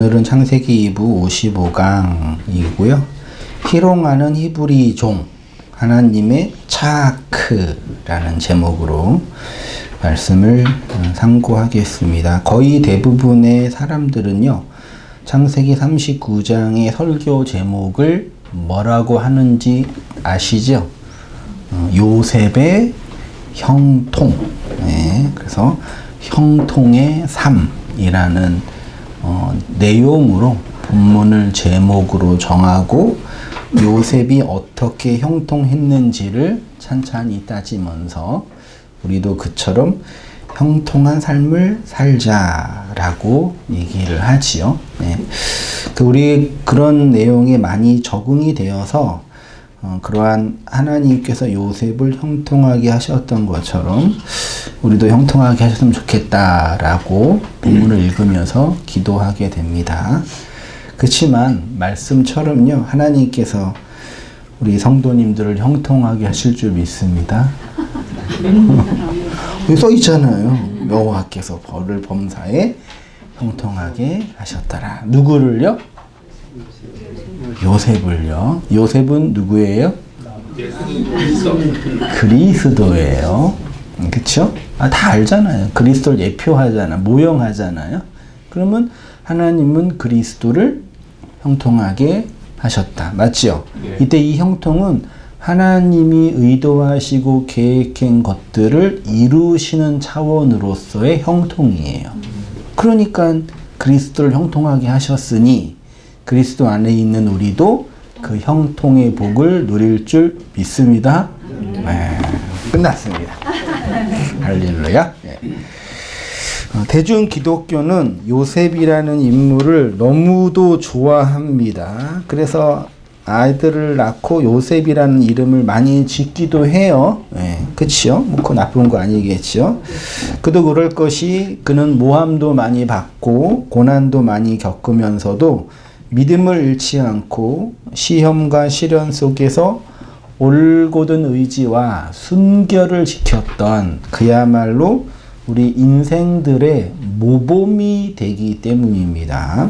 오늘은 창세기 2부 55강이고요. 희롱하는 히브리 종 하나님의 차크라는 제목으로 말씀을 상고하겠습니다. 거의 대부분의 사람들은요, 창세기 39장의 설교 제목을 뭐라고 하는지 아시죠? 요셉의 형통. 네, 그래서 형통의 삶이라는 내용으로 본문을 제목으로 정하고 요셉이 어떻게 형통했는지를 찬찬히 따지면서 우리도 그처럼 형통한 삶을 살자라고 얘기를 하지요. 네. 우리 그런 내용에 많이 적응이 되어서 그러한 하나님께서 요셉을 형통하게 하셨던 것처럼 우리도 형통하게 하셨으면 좋겠다라고 본문을 읽으면서 기도하게 됩니다. 그렇지만 말씀처럼요, 하나님께서 우리 성도님들을 형통하게 하실 줄 믿습니다. 여기 써 있잖아요. 여호와께서 벌을 범사에 형통하게 하셨더라. 누구를요? 요셉을요. 요셉은 누구예요? 그리스도예요. 그쵸? 다 알잖아요. 그리스도를 예표하잖아, 모형하잖아요. 그러면 하나님은 그리스도를 형통하게 하셨다. 맞죠? 이때 이 형통은 하나님이 의도하시고 계획한 것들을 이루시는 차원으로서의 형통이에요. 그러니까 그리스도를 형통하게 하셨으니 그리스도 안에 있는 우리도 그 형통의 복을 누릴 줄 믿습니다. 네, 끝났습니다. 할렐루야. 네. 대중 기독교는 요셉이라는 인물을 너무도 좋아합니다. 그래서 아이들을 낳고 요셉이라는 이름을 많이 짓기도 해요. 네, 그치요? 뭐 그거 나쁜 거 아니겠죠? 그도 그럴 것이 그는 모함도 많이 받고 고난도 많이 겪으면서도 믿음을 잃지 않고 시험과 시련 속에서 올곧은 의지와 순결을 지켰던 그야말로 우리 인생들의 모범이 되기 때문입니다.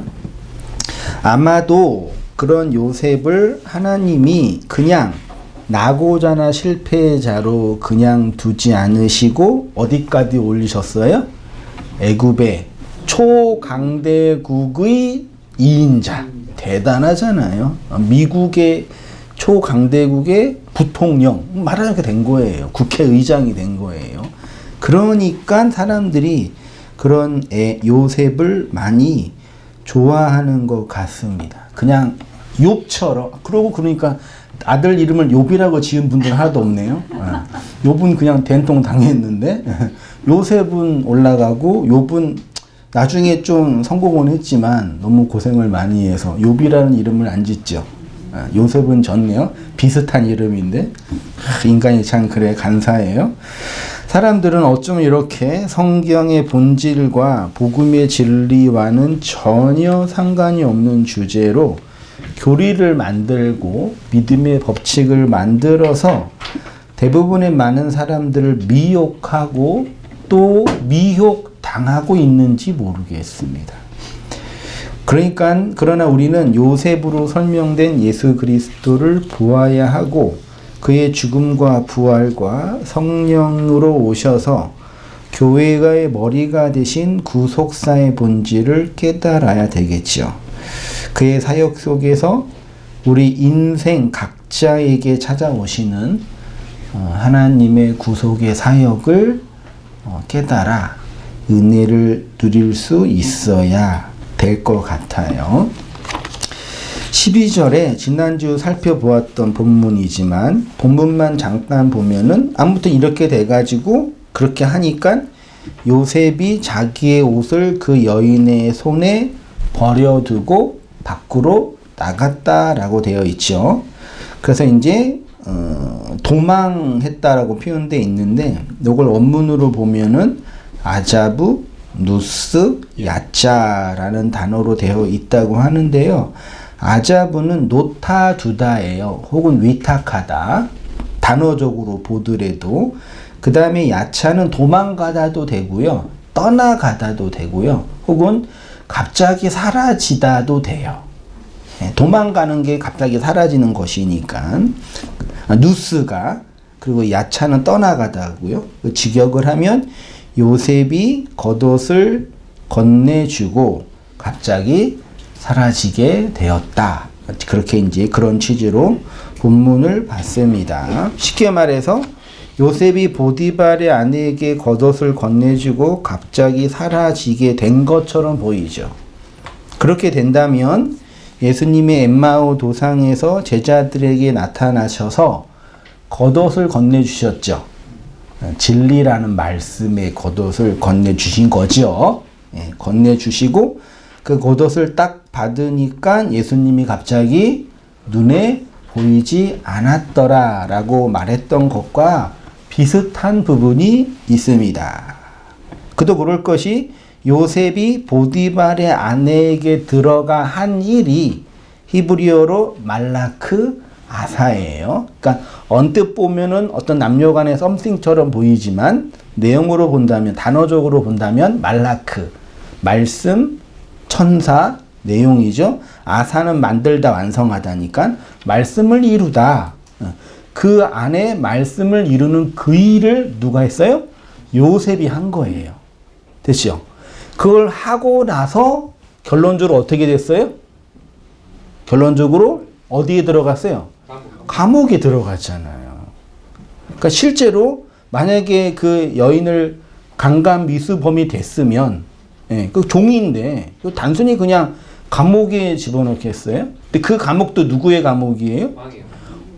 아마도 그런 요셉을 하나님이 그냥 낙오자나 실패자로 그냥 두지 않으시고 어디까지 올리셨어요? 애굽의 초강대국의 2인자. 대단하잖아요. 미국의 초강대국의 부통령, 말하자면 된 거예요. 국회의장이 된 거예요. 그러니까 사람들이 그런 요셉을 많이 좋아하는 것 같습니다. 그냥 욥처럼. 그러고 그러니까 아들 이름을 욥이라고 지은 분들 하나도 없네요. 욥은 그냥 된통 당했는데 요셉은 올라가고 욥은 나중에 좀 성공은 했지만 너무 고생을 많이 해서 욥이라는 이름을 안 짓죠. 요셉은 졌네요. 비슷한 이름인데 인간이 참 그래 간사해요. 사람들은 어쩜 이렇게 성경의 본질과 복음의 진리와는 전혀 상관이 없는 주제로 교리를 만들고 믿음의 법칙을 만들어서 대부분의 많은 사람들을 미혹하고 또 미혹당하고 있는지 모르겠습니다. 그러나 우리는 요셉으로 설명된 예수 그리스도를 보아야 하고 그의 죽음과 부활과 성령으로 오셔서 교회의 머리가 되신 구속사의 본질을 깨달아야 되겠죠. 그의 사역 속에서 우리 인생 각자에게 찾아오시는 하나님의 구속의 사역을 깨달아 은혜를 누릴 수 있어야 될 것 같아요. 12절에 지난주 살펴보았던 본문이지만 본문만 잠깐 보면은 아무튼 이렇게 돼가지고 그렇게 하니까 요셉이 자기의 옷을 그 여인의 손에 버려두고 밖으로 나갔다라고 되어 있죠. 그래서 이제 도망했다라고 표현되어 있는데 이걸 원문으로 보면은 아자부, 누스, 야자라는 단어로 되어 있다고 하는데요. 아자부는 놓다 두다예요. 혹은 위탁하다. 단어적으로 보더라도. 그 다음에 야차는 도망가다도 되고요. 떠나가다도 되고요. 혹은 갑자기 사라지다도 돼요. 도망가는 게 갑자기 사라지는 것이니까. 누스가, 그리고 야차는 떠나가다고요. 직역을 하면 요셉이 겉옷을 건네주고 갑자기 사라지게 되었다. 그렇게 이제 그런 취지로 본문을 봤습니다. 쉽게 말해서 요셉이 보디발의 아내에게 겉옷을 건네주고 갑자기 사라지게 된 것처럼 보이죠. 그렇게 된다면 예수님의 엠마오 도상에서 제자들에게 나타나셔서 겉옷을 건네주셨죠. 진리라는 말씀의 겉옷을 건네주신 거죠. 건네주시고 그 겉옷을 딱 받으니까 예수님이 갑자기 눈에 보이지 않았더라 라고 말했던 것과 비슷한 부분이 있습니다. 그도 그럴 것이 요셉이 보디발의 아내에게 들어가 한 일이 히브리어로 말라크 아사예요. 그러니까 언뜻 보면은 어떤 남녀간의 썸씽처럼 보이지만 내용으로 본다면, 단어적으로 본다면 말라크, 말씀, 천사, 내용이죠. 아사는 만들다 완성하다니까 말씀을 이루다. 그 안에 말씀을 이루는 그 일을 누가 했어요? 요셉이 한 거예요. 됐죠? 그걸 하고 나서 결론적으로 어떻게 됐어요? 결론적으로 어디에 들어갔어요? 감옥에 들어갔잖아요. 그러니까 실제로 만약에 그 여인을 강간 미수범이 됐으면, 그 종인데 단순히 그냥 감옥에 집어넣겠어요? 근데 그 감옥도 누구의 감옥이에요?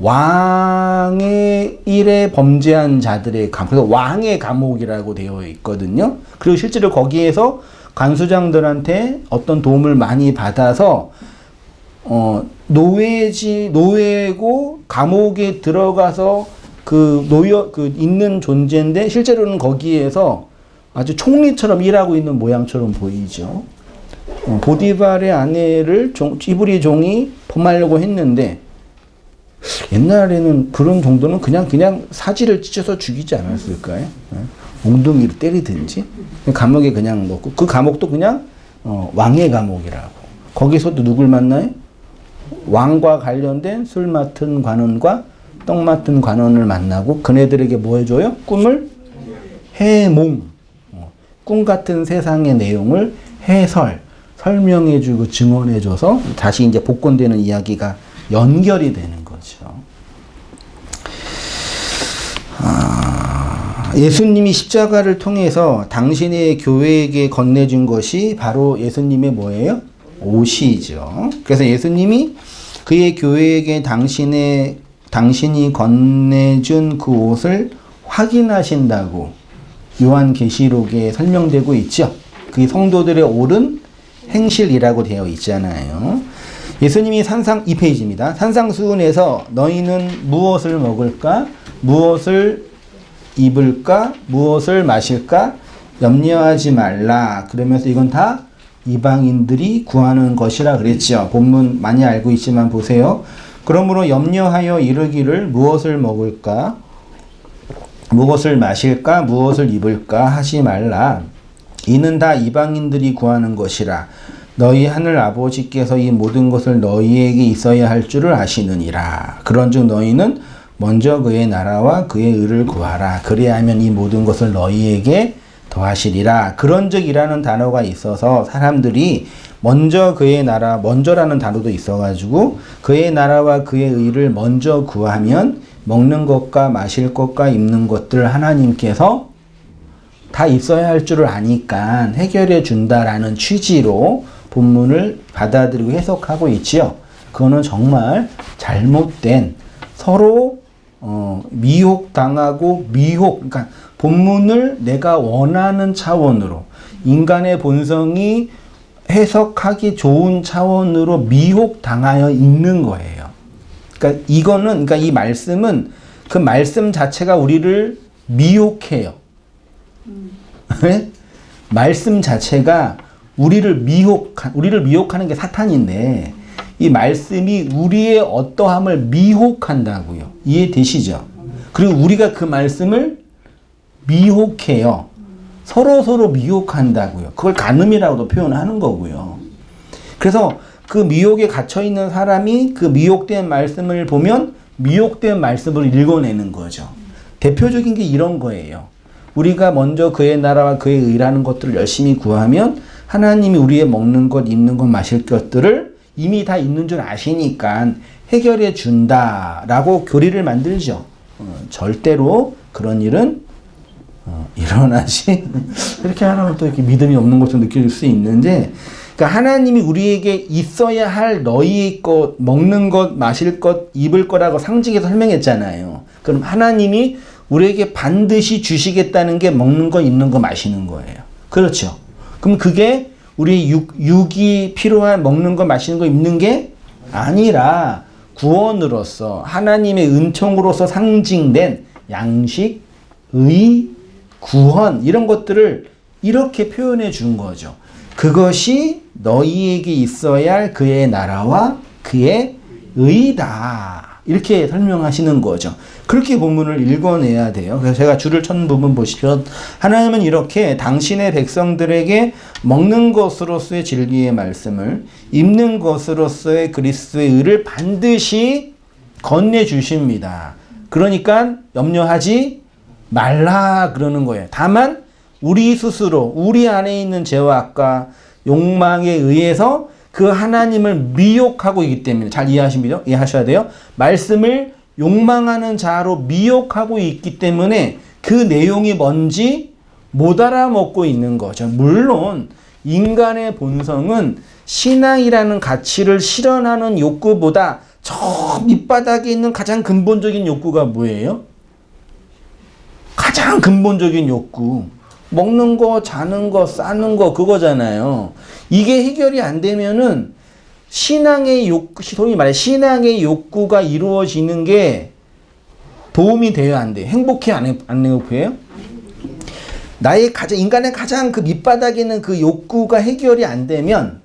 왕의 일에 범죄한 자들의 감옥. 그래서 왕의 감옥이라고 되어 있거든요. 그리고 실제로 거기에서 간수장들한테 어떤 도움을 많이 받아서 노예고 감옥에 들어가서 있는 존재인데 실제로는 거기에서 아주 총리처럼 일하고 있는 모양처럼 보이죠. 보디발의 아내를 히브리 종이 범하려고 했는데 옛날에는 그런 정도는 그냥 사지를 찢어서 죽이지 않았을까요? 엉덩이로 때리든지 감옥에 그냥 넣고, 그 감옥도 그냥 왕의 감옥이라고. 거기서도 누굴 만나요? 왕과 관련된 술 맡은 관원과 떡 맡은 관원을 만나고 그네들에게 뭐 해줘요? 꿈을 해몽, 꿈 같은 세상의 내용을 설명해주고 증언해줘서 다시 이제 복권되는 이야기가 연결이 되는 거죠. 예수님이 십자가를 통해서 당신의 교회에게 건네준 것이 바로 예수님의 뭐예요? 옷이죠. 그래서 예수님이 그의 교회에게 당신이 건네준 그 옷을 확인하신다고 요한계시록에 설명되고 있죠. 그 성도들의 옳은 행실이라고 되어 있잖아요. 예수님이 2페이지입니다. 산상수훈에서 너희는 무엇을 먹을까? 무엇을 입을까? 무엇을 마실까? 염려하지 말라. 그러면서 이건 다 이방인들이 구하는 것이라 그랬죠. 본문 많이 알고 있지만 보세요. 그러므로 염려하여 이르기를 무엇을 먹을까? 무엇을 마실까? 무엇을 입을까? 하지 말라. 이는 다 이방인들이 구하는 것이라. 너희 하늘 아버지께서 이 모든 것을 너희에게 있어야 할 줄을 아시느니라. 그런즉 너희는 먼저 그의 나라와 그의 의를 구하라. 그리하면 이 모든 것을 너희에게 더하시리라. 그런즉이라는 단어가 있어서 사람들이 먼저 그의 나라, 먼저라는 단어도 있어가지고 그의 나라와 그의 의를 먼저 구하면 먹는 것과 마실 것과 입는 것들 하나님께서 다 있어야 할 줄을 아니까 해결해 준다라는 취지로 본문을 받아들이고 해석하고 있지요. 그거는 정말 잘못된, 서로 미혹당하고 그러니까 본문을 내가 원하는 차원으로, 인간의 본성이 해석하기 좋은 차원으로 미혹당하여 있는 거예요. 그러니까 그러니까 이 말씀은 그 말씀 자체가 우리를 미혹해요. 말씀 자체가 우리를 미혹하는 게 사탄인데 이 말씀이 우리의 어떠함을 미혹한다고요. 이해되시죠? 그리고 우리가 그 말씀을 미혹해요. 서로 미혹한다고요. 그걸 간음이라고도 표현하는 거고요. 그래서 그 미혹에 갇혀 있는 사람이 그 미혹된 말씀을 보면 미혹된 말씀을 읽어내는 거죠. 대표적인 게 이런 거예요. 우리가 먼저 그의 나라와 그의 의라는 것들을 열심히 구하면 하나님이 우리의 먹는 것, 입는 것, 마실 것들을 이미 다 있는 줄 아시니까 해결해 준다라고 교리를 만들죠. 절대로 그런 일은 일어나지 이렇게 하면 또 이렇게 믿음이 없는 것처럼 느껴질 수 있는데, 그러니까 하나님이 우리에게 있어야 할 너희의 것, 먹는 것, 마실 것, 입을 거라고 상징해서 설명했잖아요. 그럼 하나님이 우리에게 반드시 주시겠다는 게 먹는 거, 입는 거, 마시는 거예요. 그렇죠. 그럼 그게 우리 육이 필요한 먹는 거, 마시는 거, 입는 게 아니라 구원으로서 하나님의 은총으로서 상징된 양식, 의, 구원 이런 것들을 이렇게 표현해 준 거죠. 그것이 너희에게 있어야 할 그의 나라와 그의 의다. 이렇게 설명하시는 거죠. 그렇게 본문을 읽어내야 돼요. 그래서 제가 줄을 쳤는 부분 보시면 하나님은 이렇게 당신의 백성들에게 먹는 것으로서의 진리의 말씀을, 입는 것으로서의 그리스도의 의를 반드시 건네주십니다. 그러니까 염려하지 말라 그러는 거예요. 다만 우리 스스로 우리 안에 있는 죄와 악과 욕망에 의해서 그 하나님을 미혹하고 있기 때문에 잘 이해하셔야 돼요. 말씀을 욕망하는 자로 미혹하고 있기 때문에 그 내용이 뭔지 못 알아먹고 있는 거죠. 물론 인간의 본성은 신앙이라는 가치를 실현하는 욕구보다 저 밑바닥에 있는 가장 근본적인 욕구가 뭐예요? 가장 근본적인 욕구. 먹는 거, 자는 거, 싸는 거 그거잖아요. 이게 해결이 안 되면은 신앙의 욕구, 소위 말해 신앙의 욕구가 이루어지는 게 도움이 돼요, 안 돼요? 행복해, 안 행복해요? 인간의 가장 그 밑바닥에 있는 그 욕구가 해결이 안 되면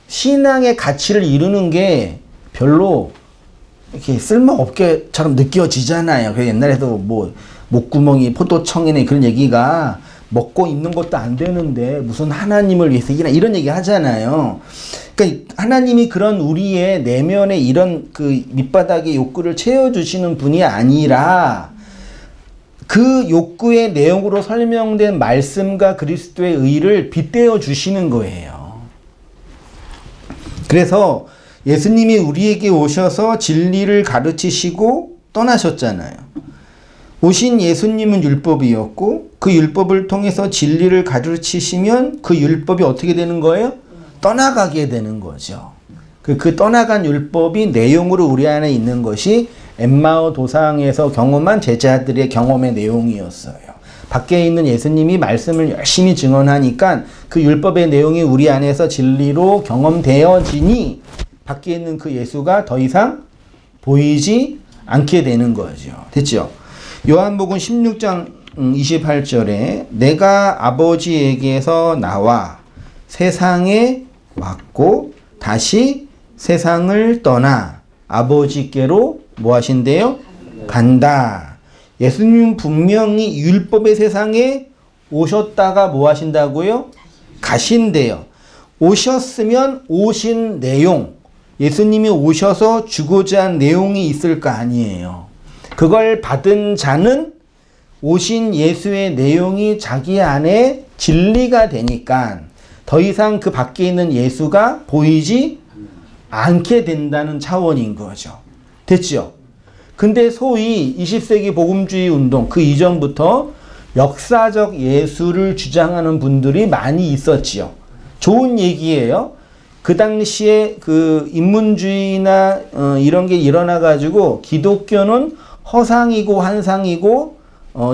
신앙의 가치를 이루는 게 별로 이렇게 쓸모없게처럼 느껴지잖아요. 그래서 옛날에도 뭐 목구멍이 포도청이네 그런 얘기가 먹고 입는 것도 안 되는데 무슨 하나님을 위해서 이런 얘기 하잖아요. 그러니까 하나님이 그런 우리의 내면에 이런 그 밑바닥의 욕구를 채워주시는 분이 아니라 그 욕구의 내용으로 설명된 말씀과 그리스도의 의를 빗대어 주시는 거예요. 그래서 예수님이 우리에게 오셔서 진리를 가르치시고 떠나셨잖아요. 오신 예수님은 율법이었고 그 율법을 통해서 진리를 가르치시면 그 율법이 어떻게 되는 거예요? 떠나가게 되는 거죠. 그 떠나간 율법이 내용으로 우리 안에 있는 것이 엠마오 도상에서 경험한 제자들의 경험의 내용이었어요. 밖에 있는 예수님이 말씀을 열심히 증언하니까 그 율법의 내용이 우리 안에서 진리로 경험되어지니 밖에 있는 그 예수가 더 이상 보이지 않게 되는 거죠. 됐죠? 요한복음 16장 28절에 내가 아버지에게서 나와 세상에 왔고 다시 세상을 떠나 아버지께로 뭐 하신대요? 간다. 예수님 분명히 율법의 세상에 오셨다가 뭐 하신다고요? 가신대요. 오셨으면 오신 내용, 예수님이 오셔서 주고자 한 내용이 있을 거 아니에요. 그걸 받은 자는 오신 예수의 내용이 자기 안에 진리가 되니까 더 이상 그 밖에 있는 예수가 보이지 않게 된다는 차원인 거죠. 됐죠? 근데 소위 20세기 복음주의 운동 그 이전부터 역사적 예수를 주장하는 분들이 많이 있었지요. 좋은 얘기예요. 그 당시에 그 인문주의나 이런 게 일어나가지고 기독교는 허상이고 환상이고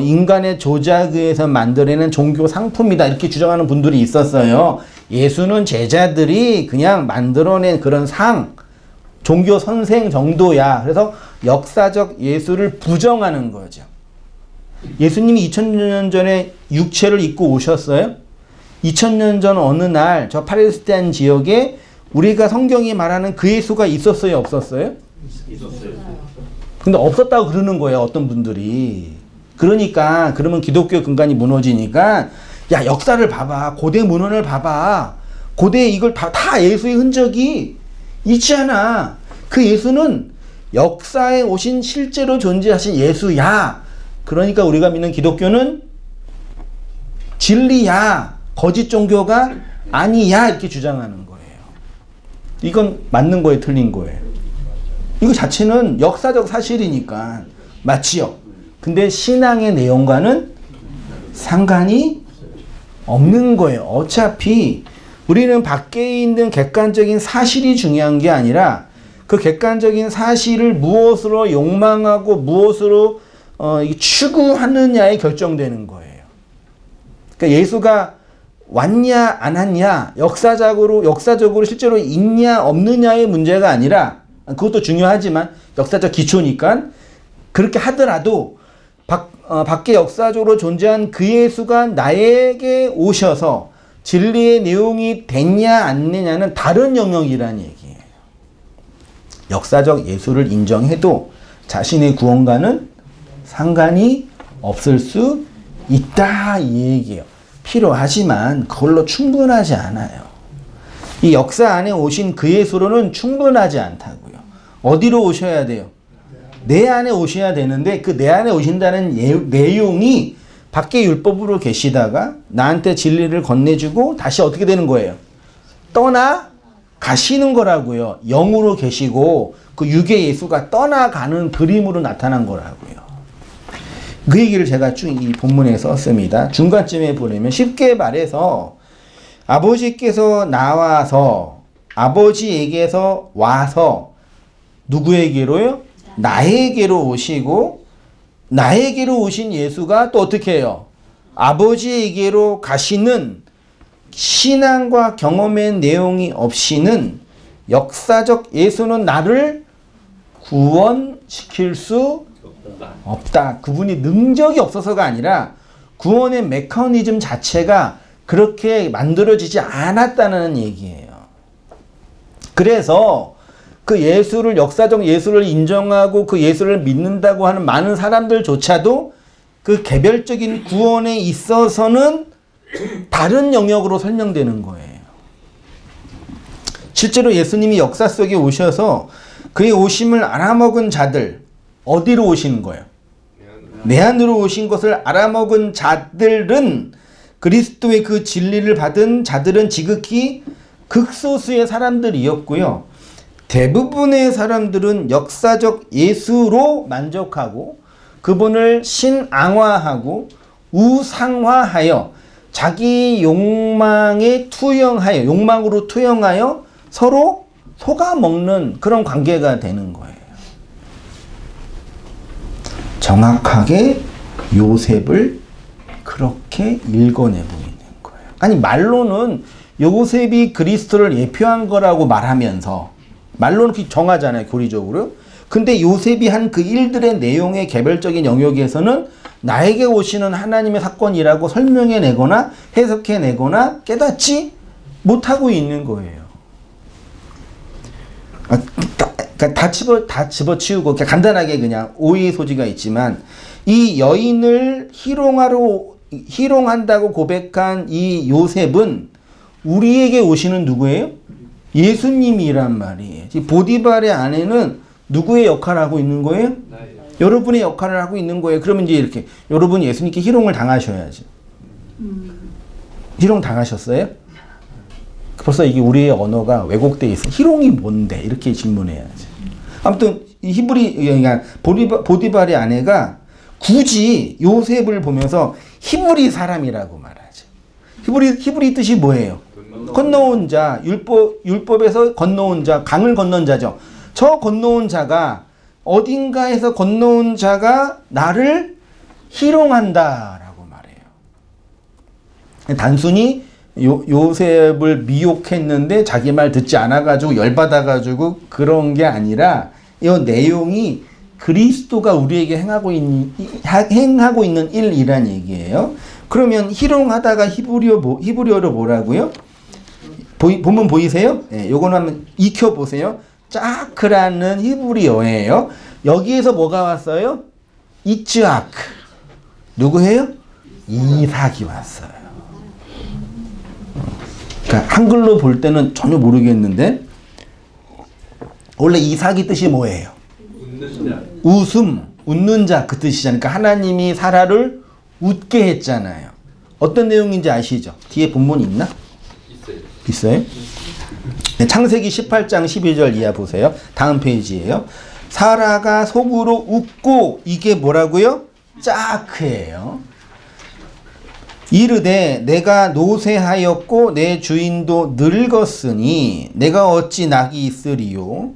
인간의 조작에 의해서 만들어낸 종교 상품이다 이렇게 주장하는 분들이 있었어요. 예수는 제자들이 그냥 만들어낸 그런 종교 선생 정도야. 그래서 역사적 예수를 부정하는 거죠. 예수님이 2000년 전에 육체를 입고 오셨어요. 2000년 전 어느 날 저 팔레스타인 지역에 우리가 성경이 말하는 그 예수가 있었어요? 없었어요? 있었어요. 근데 없었다고 그러는 거예요. 어떤 분들이. 그러니까 그러면 기독교 근간이 무너지니까 야, 역사를 봐봐. 고대 문헌을 봐봐. 고대 이걸 다 예수의 흔적이 있지 않아. 그 예수는 역사에 오신 실제로 존재하신 예수야. 그러니까 우리가 믿는 기독교는 진리야. 거짓 종교가 아니야. 이렇게 주장하는 거예요. 이건 맞는 거예요? 틀린 거예요? 이거 자체는 역사적 사실이니까 맞지요? 근데 신앙의 내용과는 상관이 없는 거예요. 어차피 우리는 밖에 있는 객관적인 사실이 중요한 게 아니라 그 객관적인 사실을 무엇으로 욕망하고 무엇으로 추구하느냐에 결정되는 거예요. 그러니까 예수가 왔냐 안 왔냐 역사적으로 실제로 있냐 없느냐의 문제가 아니라, 그것도 중요하지만 역사적 기초니까 그렇게 하더라도 밖에 역사적으로 존재한 그 예수가 나에게 오셔서 진리의 내용이 됐냐 안 됐냐는 다른 영역이라는 얘기예요. 역사적 예수를 인정해도 자신의 구원과는 상관이 없을 수 있다 이 얘기예요. 필요하지만 그걸로 충분하지 않아요. 이 역사 안에 오신 그 예수로는 충분하지 않다고요. 어디로 오셔야 돼요? 내 안에 오셔야 되는데 그 내 안에 오신다는 내용이 밖에 율법으로 계시다가 나한테 진리를 건네주고 다시 어떻게 되는 거예요? 떠나가시는 거라고요. 영으로 계시고 그 육의 예수가 떠나가는 그림으로 나타난 거라고요. 그 얘기를 제가 쭉 이 본문에 썼습니다. 중간쯤에 보내면 쉽게 말해서 아버지께서 나와서 아버지에게서 와서 누구에게로요? 나에게로 오시고 나에게로 오신 예수가 또 어떻게 해요? 아버지에게로 가시는 신앙과 경험의 내용이 없이는 역사적 예수는 나를 구원시킬 수 없다. 그분이 능력이 없어서가 아니라 구원의 메커니즘 자체가 그렇게 만들어지지 않았다는 얘기예요. 그래서 그 예수를, 역사적 예수를 인정하고 그 예수를 믿는다고 하는 많은 사람들조차도 그 개별적인 구원에 있어서는 다른 영역으로 설명되는 거예요. 실제로 예수님이 역사 속에 오셔서 그의 오심을 알아먹은 자들, 어디로 오시는 거예요? 내 안으로 오신 것을 알아먹은 자들은, 그리스도의 그 진리를 받은 자들은 지극히 극소수의 사람들이었고요. 대부분의 사람들은 역사적 예수로 만족하고 그분을 신앙화하고 우상화하여 자기 욕망에 투영하여, 욕망으로 투영하여 서로 속아먹는 그런 관계가 되는 거예요. 정확하게 요셉을 그렇게 읽어내고 있는 거예요. 아니, 말로는 요셉이 그리스도를 예표한 거라고 말하면서 말로는 그렇게 정하잖아요, 교리적으로. 근데 요셉이 한 그 일들의 내용의 개별적인 영역에서는 나에게 오시는 하나님의 사건이라고 설명해내거나 해석해내거나 깨닫지 못하고 있는 거예요. 다 집어치우고 간단하게 그냥 오해의 소지가 있지만, 이 여인을 희롱한다고 고백한 이 요셉은 우리에게 오시는 누구예요? 예수님이란 말이에요. 보디발의 아내는 누구의 역할을 하고 있는 거예요? 여러분의 역할을 하고 있는 거예요. 그러면 이제 이렇게 여러분 예수님께 희롱을 당하셔야지. 희롱 당하셨어요? 벌써 이게 우리의 언어가 왜곡되어 있어. 희롱이 뭔데? 이렇게 질문해야지. 아무튼 이 그러니까 보디발의 아내가 굳이 요셉을 보면서 히브리 사람이라고 말하죠. 히브리 뜻이 뭐예요? 건너온 자, 율법에서 건너온 자, 강을 건넌 자죠. 저 건너온 자가, 어딘가에서 건너온 자가 나를 희롱한다라고 말해요. 단순히 요셉을 미혹했는데 자기 말 듣지 않아가지고 열받아가지고 그런 게 아니라, 이 내용이 그리스도가 우리에게 행하고 있는 일이란 얘기예요. 그러면 희롱하다가 히브리어로 뭐라고요? 본문 보이세요? 네, 요거는 한번 익혀보세요. 짜크라는 히브리어예요. 여기에서 뭐가 왔어요? 이츠아크. 누구예요? 이삭이 왔어요. 그러니까 한글로 볼 때는 전혀 모르겠는데 원래 이삭이 뜻이 뭐예요? 웃음, 웃는 자 그 뜻이잖아요. 그러니까 하나님이 사라를 웃게 했잖아요. 어떤 내용인지 아시죠? 뒤에 본문이 있나? 있어요? 네, 창세기 18장 12절 이하 보세요. 다음 페이지예요. 사라가 속으로 웃고 이게 뭐라고요? 짝크예요. 이르되 내가 노쇠하였고 내 주인도 늙었으니 내가 어찌 낙이 있으리요.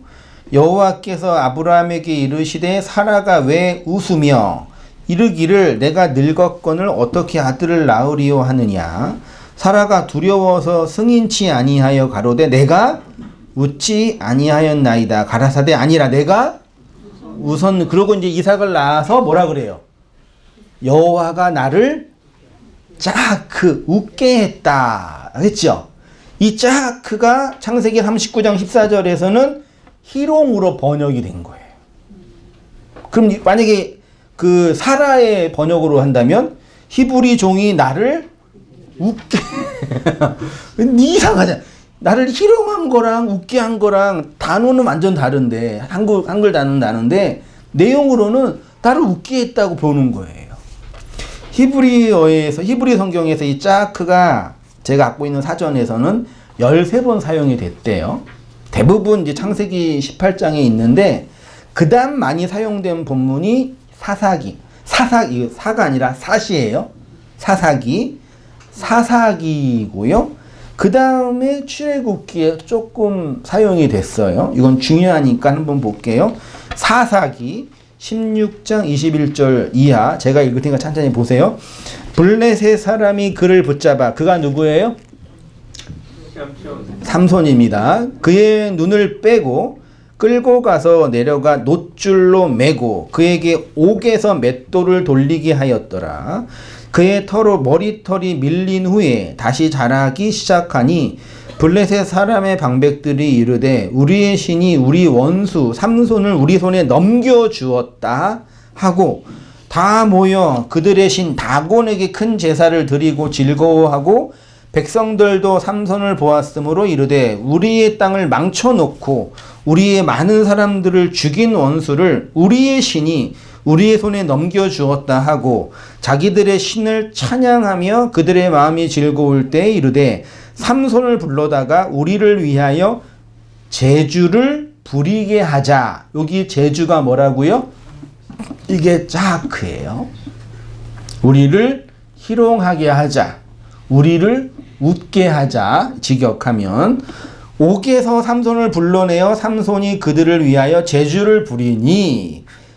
여호와께서 아브라함에게 이르시되 사라가 왜 웃으며 이르기를 내가 늙었거늘 어떻게 아들을 낳으리요 하느냐. 사라가 두려워서 승인치 아니하여 가로되 내가 웃지 아니하였나이다. 가라사대 아니라 내가 웃었. 그러고 이제 이삭을 낳아서 뭐라 그래요? 여호와가 나를 짝크 웃게 했다 했죠. 이 짝크가 창세기 39장 14절에서는 희롱으로 번역이 된 거예요. 그럼 만약에 그 사라의 번역으로 한다면 히브리 종이 나를 웃게 이상하잖아. 나를 희롱한 거랑 웃게 한 거랑 단어는 완전 다른데 한글 단어는 다른데 내용으로는 나를 웃게 했다고 보는 거예요. 히브리 성경에서 이 짝크가 제가 갖고 있는 사전에서는 13번 사용이 됐대요. 대부분 이제 창세기 18장에 있는데 그다음 많이 사용된 본문이 사사기, 사가 아니라 사시예요. 사사기고요. 그 다음에 출애굽기에 조금 사용이 됐어요. 이건 중요하니까 한번 볼게요. 사사기 16장 21절 이하 제가 읽을 테니까 천천히 보세요. 블레셋 사람이 그를 붙잡아. 그가 누구예요? 삼손입니다. 그의 눈을 빼고 끌고 가서 내려가 놋줄로 매고 그에게 옥에서 맷돌을 돌리게 하였더라. 그의 머리털이 밀린 후에 다시 자라기 시작하니 블레셋 사람의 방백들이 이르되 우리의 신이 우리 원수 삼손을 우리 손에 넘겨주었다 하고 다 모여 그들의 신 다곤에게 큰 제사를 드리고 즐거워하고 백성들도 삼손을 보았으므로 이르되 우리의 땅을 망쳐놓고 우리의 많은 사람들을 죽인 원수를 우리의 신이 우리의 손에 넘겨주었다 하고 자기들의 신을 찬양하며 그들의 마음이 즐거울 때 이르되 삼손을 불러다가 우리를 위하여 제주를 부리게 하자. 여기 제주가 뭐라고요? 이게 짝크예요. 우리를 희롱하게 하자. 우리를 웃게 하자. 직역하면 옥에서 삼손을 불러내어 삼손이 그들을 위하여 제주를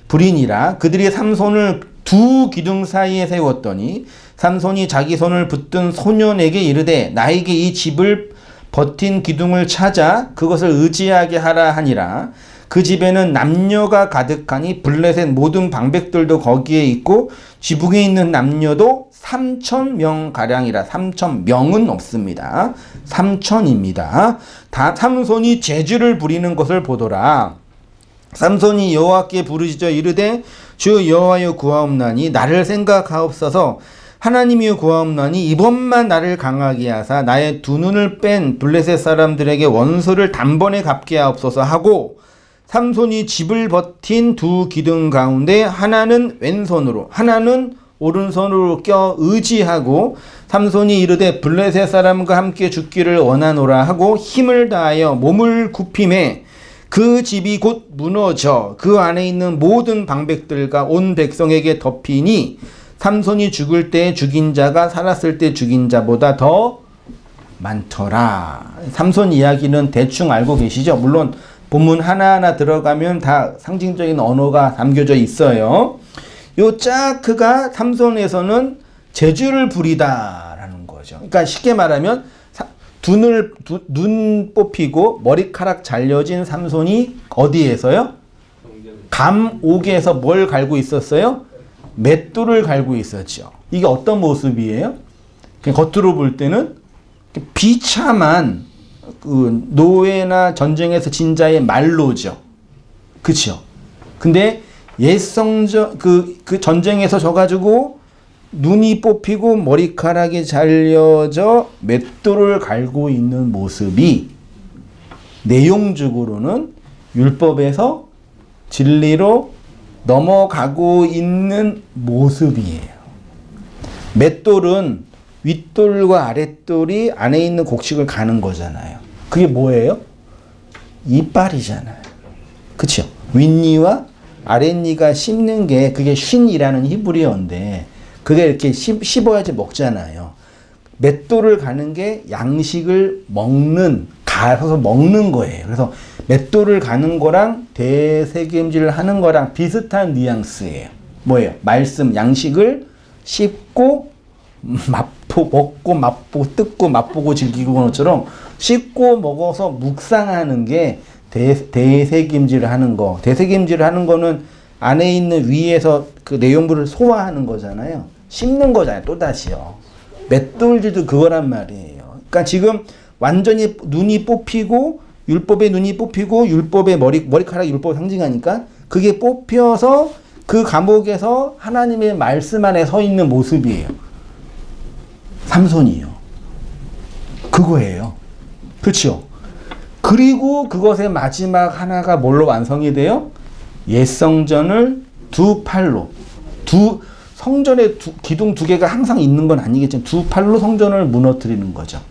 부리니라. 그들이 삼손을 두 기둥 사이에 세웠더니 삼손이 자기 손을 붙든 소년에게 이르되 나에게 이 집을 버틴 기둥을 찾아 그것을 의지하게 하라 하니라. 그 집에는 남녀가 가득하니 블레셋 모든 방백들도 거기에 있고 지붕에 있는 남녀도 3,000명가량이라. 3,000명은 없습니다. 3,000입니다. 다 삼손이 제주를 부리는 것을 보더라. 삼손이 여호와께 부르짖어 이르되 주 여호와여 구하옵나니 나를 생각하옵소서. 하나님이여 구하옵나니 이번만 나를 강하게 하사 나의 두 눈을 뺀 블레셋 사람들에게 원수를 단번에 갚게 하옵소서 하고 삼손이 집을 버틴 두 기둥 가운데 하나는 왼손으로 하나는 오른손으로 껴 의지하고 삼손이 이르되 블레셋 사람과 함께 죽기를 원하노라 하고 힘을 다하여 몸을 굽힘에 그 집이 곧 무너져 그 안에 있는 모든 방백들과 온 백성에게 덮이니 삼손이 죽을 때 죽인 자가 살았을 때 죽인 자보다 더 많더라. 삼손 이야기는 대충 알고 계시죠? 물론 본문 하나하나 들어가면 다 상징적인 언어가 담겨져 있어요. 요 짝크가 삼손에서는 제주를 부리다라는 거죠. 그러니까 쉽게 말하면 눈 뽑히고 머리카락 잘려진 삼손이 어디에서요? 감옥에서 뭘 갈고 있었어요? 맷돌을 갈고 있었죠. 이게 어떤 모습이에요? 겉으로 볼 때는 비참한 그 노예나 전쟁에서 진 자의 말로죠. 그쵸? 근데 옛성전 그 전쟁에서 져가지고 눈이 뽑히고 머리카락이 잘려져 맷돌을 갈고 있는 모습이 내용적으로는 율법에서 진리로 넘어가고 있는 모습이에요. 맷돌은 윗돌과 아랫돌이 안에 있는 곡식을 가는 거잖아요. 그게 뭐예요? 이빨이잖아요. 그쵸? 윗니와 아랫니가 씹는 게 그게 쉰이라는 히브리어인데 그게 이렇게 씹어야지 먹잖아요. 맷돌을 가는 게 양식을 가서 먹는 거예요. 그래서 맷돌을 가는 거랑 대세김질을 하는 거랑 비슷한 뉘앙스예요. 뭐예요? 말씀, 양식을 씹고 먹고 맛보고 뜯고 맛보고 즐기고 것처럼 씹고 먹어서 묵상하는 게 대세김질을 하는 거. 대세김질을 하는 거는 안에 있는 위에서 그 내용물을 소화하는 거잖아요. 씹는 거잖아요. 또다시요. 맷돌질도 그거란 말이에요. 그러니까 지금 완전히 눈이 뽑히고 율법의 눈이 뽑히고 율법의 머리카락이 율법을 상징하니까 그게 뽑혀서 그 감옥에서 하나님의 말씀 안에 서 있는 모습이에요. 삼손이요. 그거예요. 그렇죠? 그리고 그것의 마지막 하나가 뭘로 완성이 돼요? 옛성전을 두 팔로 성전에 기둥 두 개가 항상 있는 건 아니겠지만 두 팔로 성전을 무너뜨리는 거죠.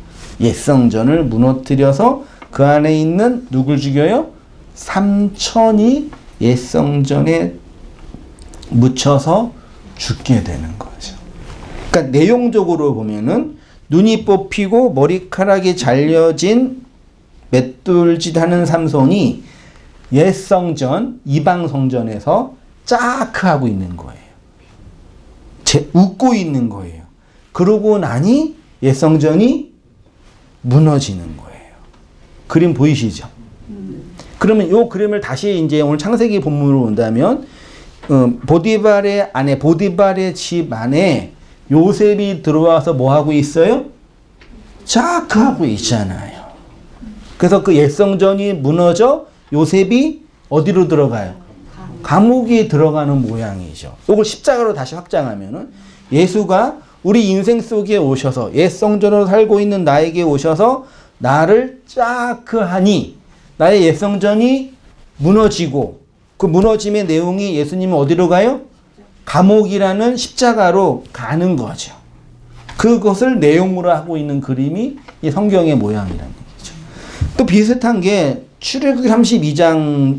옛성전을 무너뜨려서 그 안에 있는 누굴 죽여요? 삼천이 옛성전에 묻혀서 죽게 되는 거죠. 그러니까 내용적으로 보면은 눈이 뽑히고 머리카락이 잘려진 맷돌짓 하는 삼손이 옛성전, 이방성전에서 짜크하고 있는 거예요. 웃고 있는 거예요. 그러고 나니 옛성전이 무너지는 거예요. 그림 보이시죠? 그러면 이 그림을 다시 이제 오늘 창세기 본문으로 온다면 보디발의 집 안에 요셉이 들어와서 뭐 하고 있어요? 짜크하고 있잖아요. 그래서 그 옛성전이 무너져 요셉이 어디로 들어가요? 감옥에 들어가는 모양이죠. 이걸 십자가로 다시 확장하면은 예수가 우리 인생 속에 오셔서 옛성전으로 살고 있는 나에게 오셔서 나를 짜크하니 나의 옛성전이 무너지고 그 무너짐의 내용이 예수님은 어디로 가요? 감옥이라는 십자가로 가는 거죠. 그것을 내용으로 하고 있는 그림이 이 성경의 모양이라는 얘기죠. 또 비슷한 게 출애굽기 32장에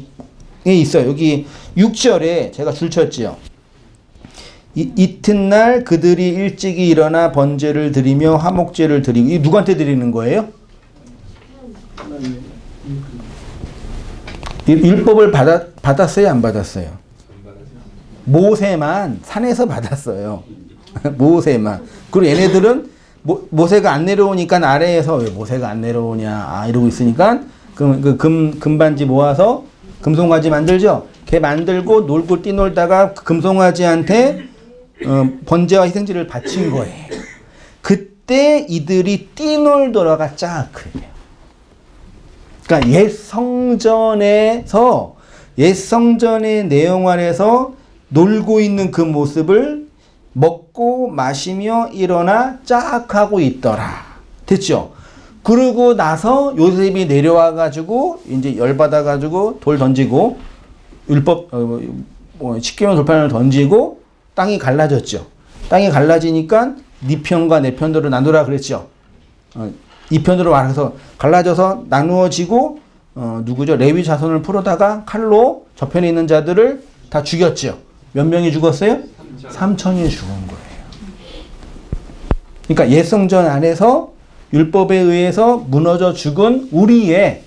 있어요. 여기 6절에 제가 줄쳤죠. 이튿날 그들이 일찍이 일어나 번제를 드리며 화목제를 드리고 이 누구한테 드리는 거예요? 율법을 받았어요? 안 받았어요? 모세만 산에서 받았어요. 모세만. 그리고 얘네들은 모세가 안 내려오니까 아래에서 왜 모세가 안 내려오냐 이러고 있으니까 금반지 모아서 금송아지 만들죠. 걔 만들고 놀고 뛰놀다가 금송아지한테 번제와 희생제를 바친 거예요. 그때 이들이 뛰놀더라가 짜크예요. 그러니까 옛성전의 내용 안에서 놀고 있는 그 모습을 먹고 마시며 일어나 짝하고 있더라. 됐죠? 그러고 나서 요셉이 내려와 가지고 이제 열받아 가지고 돌 던지고 율법 십계명 돌판을 던지고 땅이 갈라졌죠. 땅이 갈라지니까 네 편과 내 편으로 나누라 그랬죠. 이 편으로 말해서 갈라져서 나누어지고 누구죠? 레위 자손을 풀어다가 칼로 저편에 있는 자들을 다 죽였죠. 몇 명이 죽었어요? 3천이 죽은 거예요. 그러니까 옛성전 안에서 율법에 의해서 무너져 죽은 우리의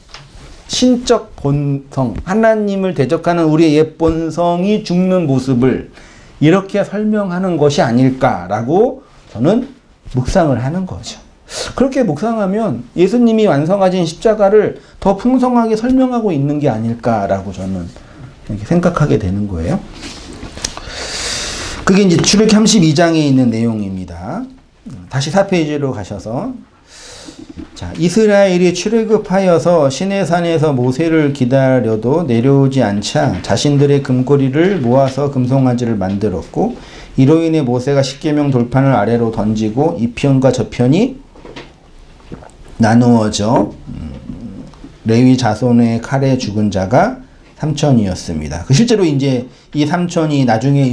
신적 본성, 하나님을 대적하는 우리의 옛 본성이 죽는 모습을 이렇게 설명하는 것이 아닐까라고 저는 묵상을 하는 거죠. 그렇게 묵상하면 예수님이 완성하신 십자가를 더 풍성하게 설명하고 있는 게 아닐까라고 저는 이렇게 생각하게 되는 거예요. 그게 이제 출애굽기 32장에 있는 내용입니다. 다시 4페이지로 가셔서 자, 이스라엘이 출애굽하여서 시내산에서 모세를 기다려도 내려오지 않자 자신들의 금고리를 모아서 금송아지를 만들었고 이로 인해 모세가 십계명 돌판을 아래로 던지고 이 편과 저 편이 나누어져 레위 자손의 칼에 죽은 자가 3천이었습니다. 실제로 이제 이 3천이 나중에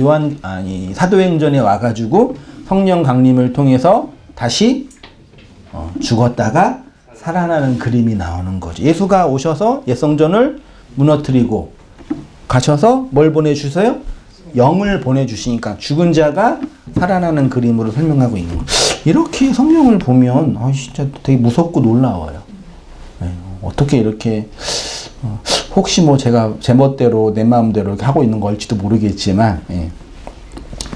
사도행전에 와가지고 성령 강림을 통해서 다시 죽었다가 살아나는 그림이 나오는 거죠. 예수가 오셔서 옛성전을 무너뜨리고 가셔서 뭘 보내주세요? 영을 보내주시니까 죽은 자가 살아나는 그림으로 설명하고 있는 거예요. 이렇게 성경을 보면 진짜 되게 무섭고 놀라워요. 어떻게 이렇게 혹시 뭐 제가 제 멋대로 내 마음대로 이렇게 하고 있는 걸지도 모르겠지만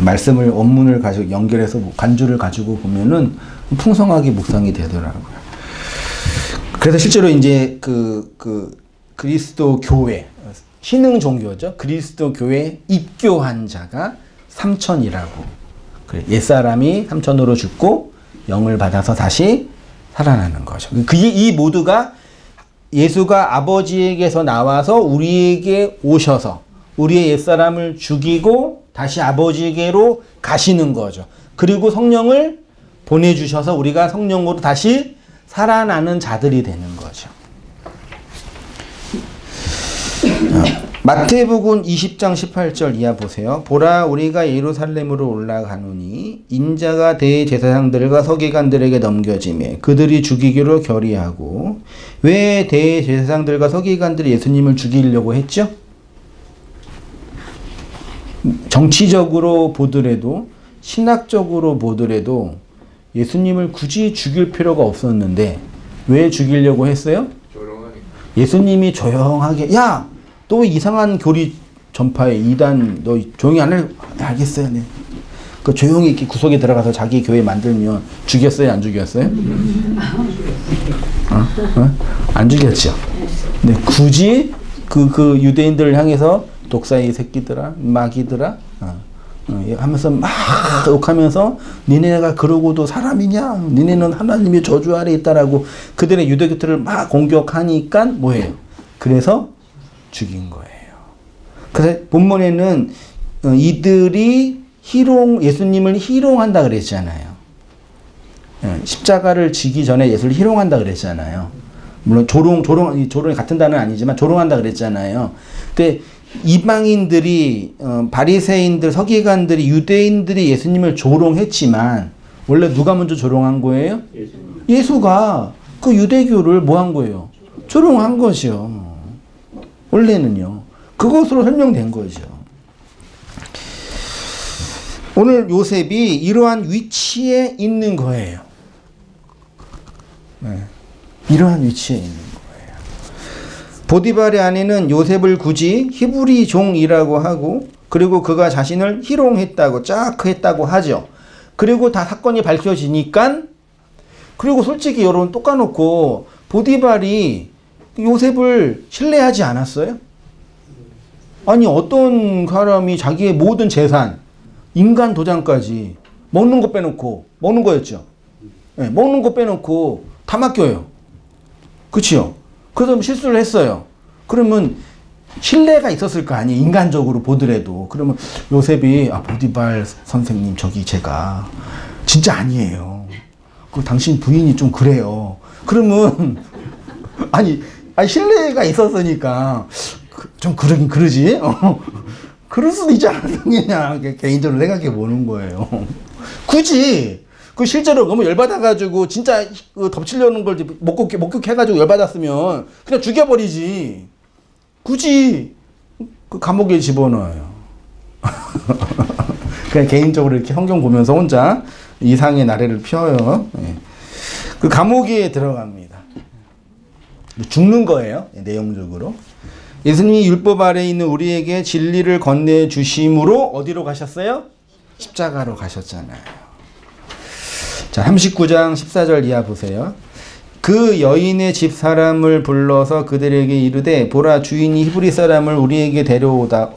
말씀을 원문을 가지고 연결해서 간주를 가지고 보면은 풍성하게 묵상이 되더라고요. 그래서 실제로 이제 그리스도 교회 신흥 종교죠. 그리스도 교회 입교한 자가 3천이라고. 옛사람이 3천으로 죽고 영을 받아서 다시 살아나는 거죠. 이 모두가 예수가 아버지에게서 나와서 우리에게 오셔서 우리의 옛사람을 죽이고 다시 아버지에게로 가시는 거죠. 그리고 성령을 보내주셔서 우리가 성령으로 다시 살아나는 자들이 되는 거죠. 마태복음 20장 18절 이하 보세요. 보라 우리가 예루살렘으로 올라가노니 인자가 대제사장들과 서기관들에게 넘겨지매 그들이 죽이기로 결의하고. 왜 대제사장들과 서기관들이 예수님을 죽이려고 했죠? 정치적으로 보더라도 신학적으로 보더라도 예수님을 굳이 죽일 필요가 없었는데 왜 죽이려고 했어요? 예수님이 조용하게 야! 또 이상한 교리 전파에 이단 너 조용히 안 해? 알겠어요. 네. 그 조용히 이렇게 구석에 들어가서 자기 교회 만들면 죽였어요? 안 죽였어요? 안 죽였죠. 근데 굳이 그 유대인들을 향해서 독사의 새끼들아, 마귀들아 하면서 막 욕하면서 니네가 그러고도 사람이냐? 니네는 하나님의 저주 아래 있다라고 그들의 유대교들을 막 공격하니까 뭐예요? 그래서 죽인 거예요. 그래서 본문에는 이들이 예수님을 희롱한다 그랬잖아요. 십자가를 지기 전에 예수를 희롱한다 그랬잖아요. 물론 조롱이 같은 단어는 아니지만 조롱한다 그랬잖아요. 근데 이방인들이 바리새인들, 서기관들이 유대인들이 예수님을 조롱했지만 원래 누가 먼저 조롱한 거예요? 예수가 그 유대교를 뭐 한 거예요? 조롱한 것이요. 원래는요. 그것으로 설명된 거죠. 오늘 요셉이 이러한 위치에 있는 거예요. 이러한 위치에 있는 거예요. 보디발의 아내는 요셉을 굳이 히브리 종이라고 하고 그리고 그가 자신을 희롱했다고 했다고 하죠. 그리고 다 사건이 밝혀지니까 그리고 솔직히 여러분 또 까놓고 보디발이 요셉을 신뢰하지 않았어요? 아니 어떤 사람이 자기의 모든 재산, 인간 도장까지 먹는 거 빼놓고 먹는 거였죠. 네, 먹는 거 빼놓고 다 맡겨요. 그치요? 그래서 실수를 했어요. 그러면 신뢰가 있었을 거 아니에요. 인간적으로 보더라도. 그러면 요셉이 보디발 선생님 저기 제가 진짜 아니에요. 당신 부인이 좀 그래요. 그러면 아니 신뢰가 있었으니까 좀 그러긴 그러지. 그럴 수도 있지 않았겠냐. 개인적으로 생각해 보는 거예요. 굳이 실제로 너무 열받아가지고 진짜 덮치려는 걸 목격해가지고 열받았으면 그냥 죽여버리지. 굳이 감옥에 집어넣어요. 그냥 개인적으로 이렇게 성경 보면서 혼자 이상의 나래를 펴요. 그 감옥에 들어갑니다. 죽는 거예요. 내용적으로. 예수님이 율법 아래에 있는 우리에게 진리를 건네주심으로 어디로 가셨어요? 십자가로 가셨잖아요. 자, 39장 14절 이하 보세요. 그 여인의 집 사람을 불러서 그들에게 이르되 보라 주인이 히브리 사람을 우리에게 데려다가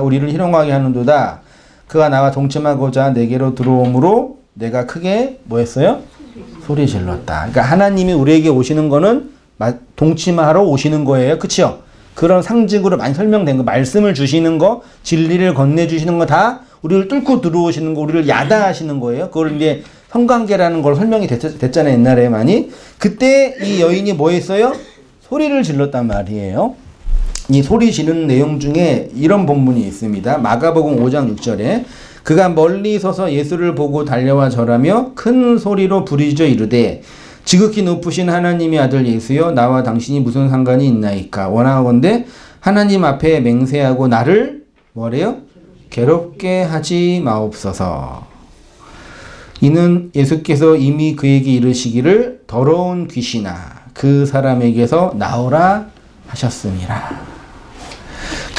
우리를 희롱하게 하는도다. 그가 나와 동침하고자 내게로 들어오므로 내가 크게 뭐 했어요? 소리 질렀다. 그러니까 하나님이 우리에게 오시는 거는 동침하러 오시는 거예요. 그쵸? 그런 상징으로 많이 설명된 거, 말씀을 주시는 거, 진리를 건네주시는 거 다 우리를 뚫고 들어오시는 거, 우리를 야다하시는 거예요. 그걸 이제 성관계라는 걸 설명이 됐잖아요. 옛날에 많이. 그때 이 여인이 뭐 했어요? 소리를 질렀단 말이에요. 이 소리 지르는 내용 중에 이런 본문이 있습니다. 마가복음 5장 6절에 그가 멀리 서서 예수를 보고 달려와 절하며 큰 소리로 부르짖어 이르되 지극히 높으신 하나님의 아들 예수여 나와 당신이 무슨 상관이 있나이까 원하건대 하나님 앞에 맹세하고 나를 뭐래요? 괴롭게 하지 마옵소서. 이는 예수께서 이미 그에게 이르시기를 더러운 귀신아 그 사람에게서 나오라 하셨습니다.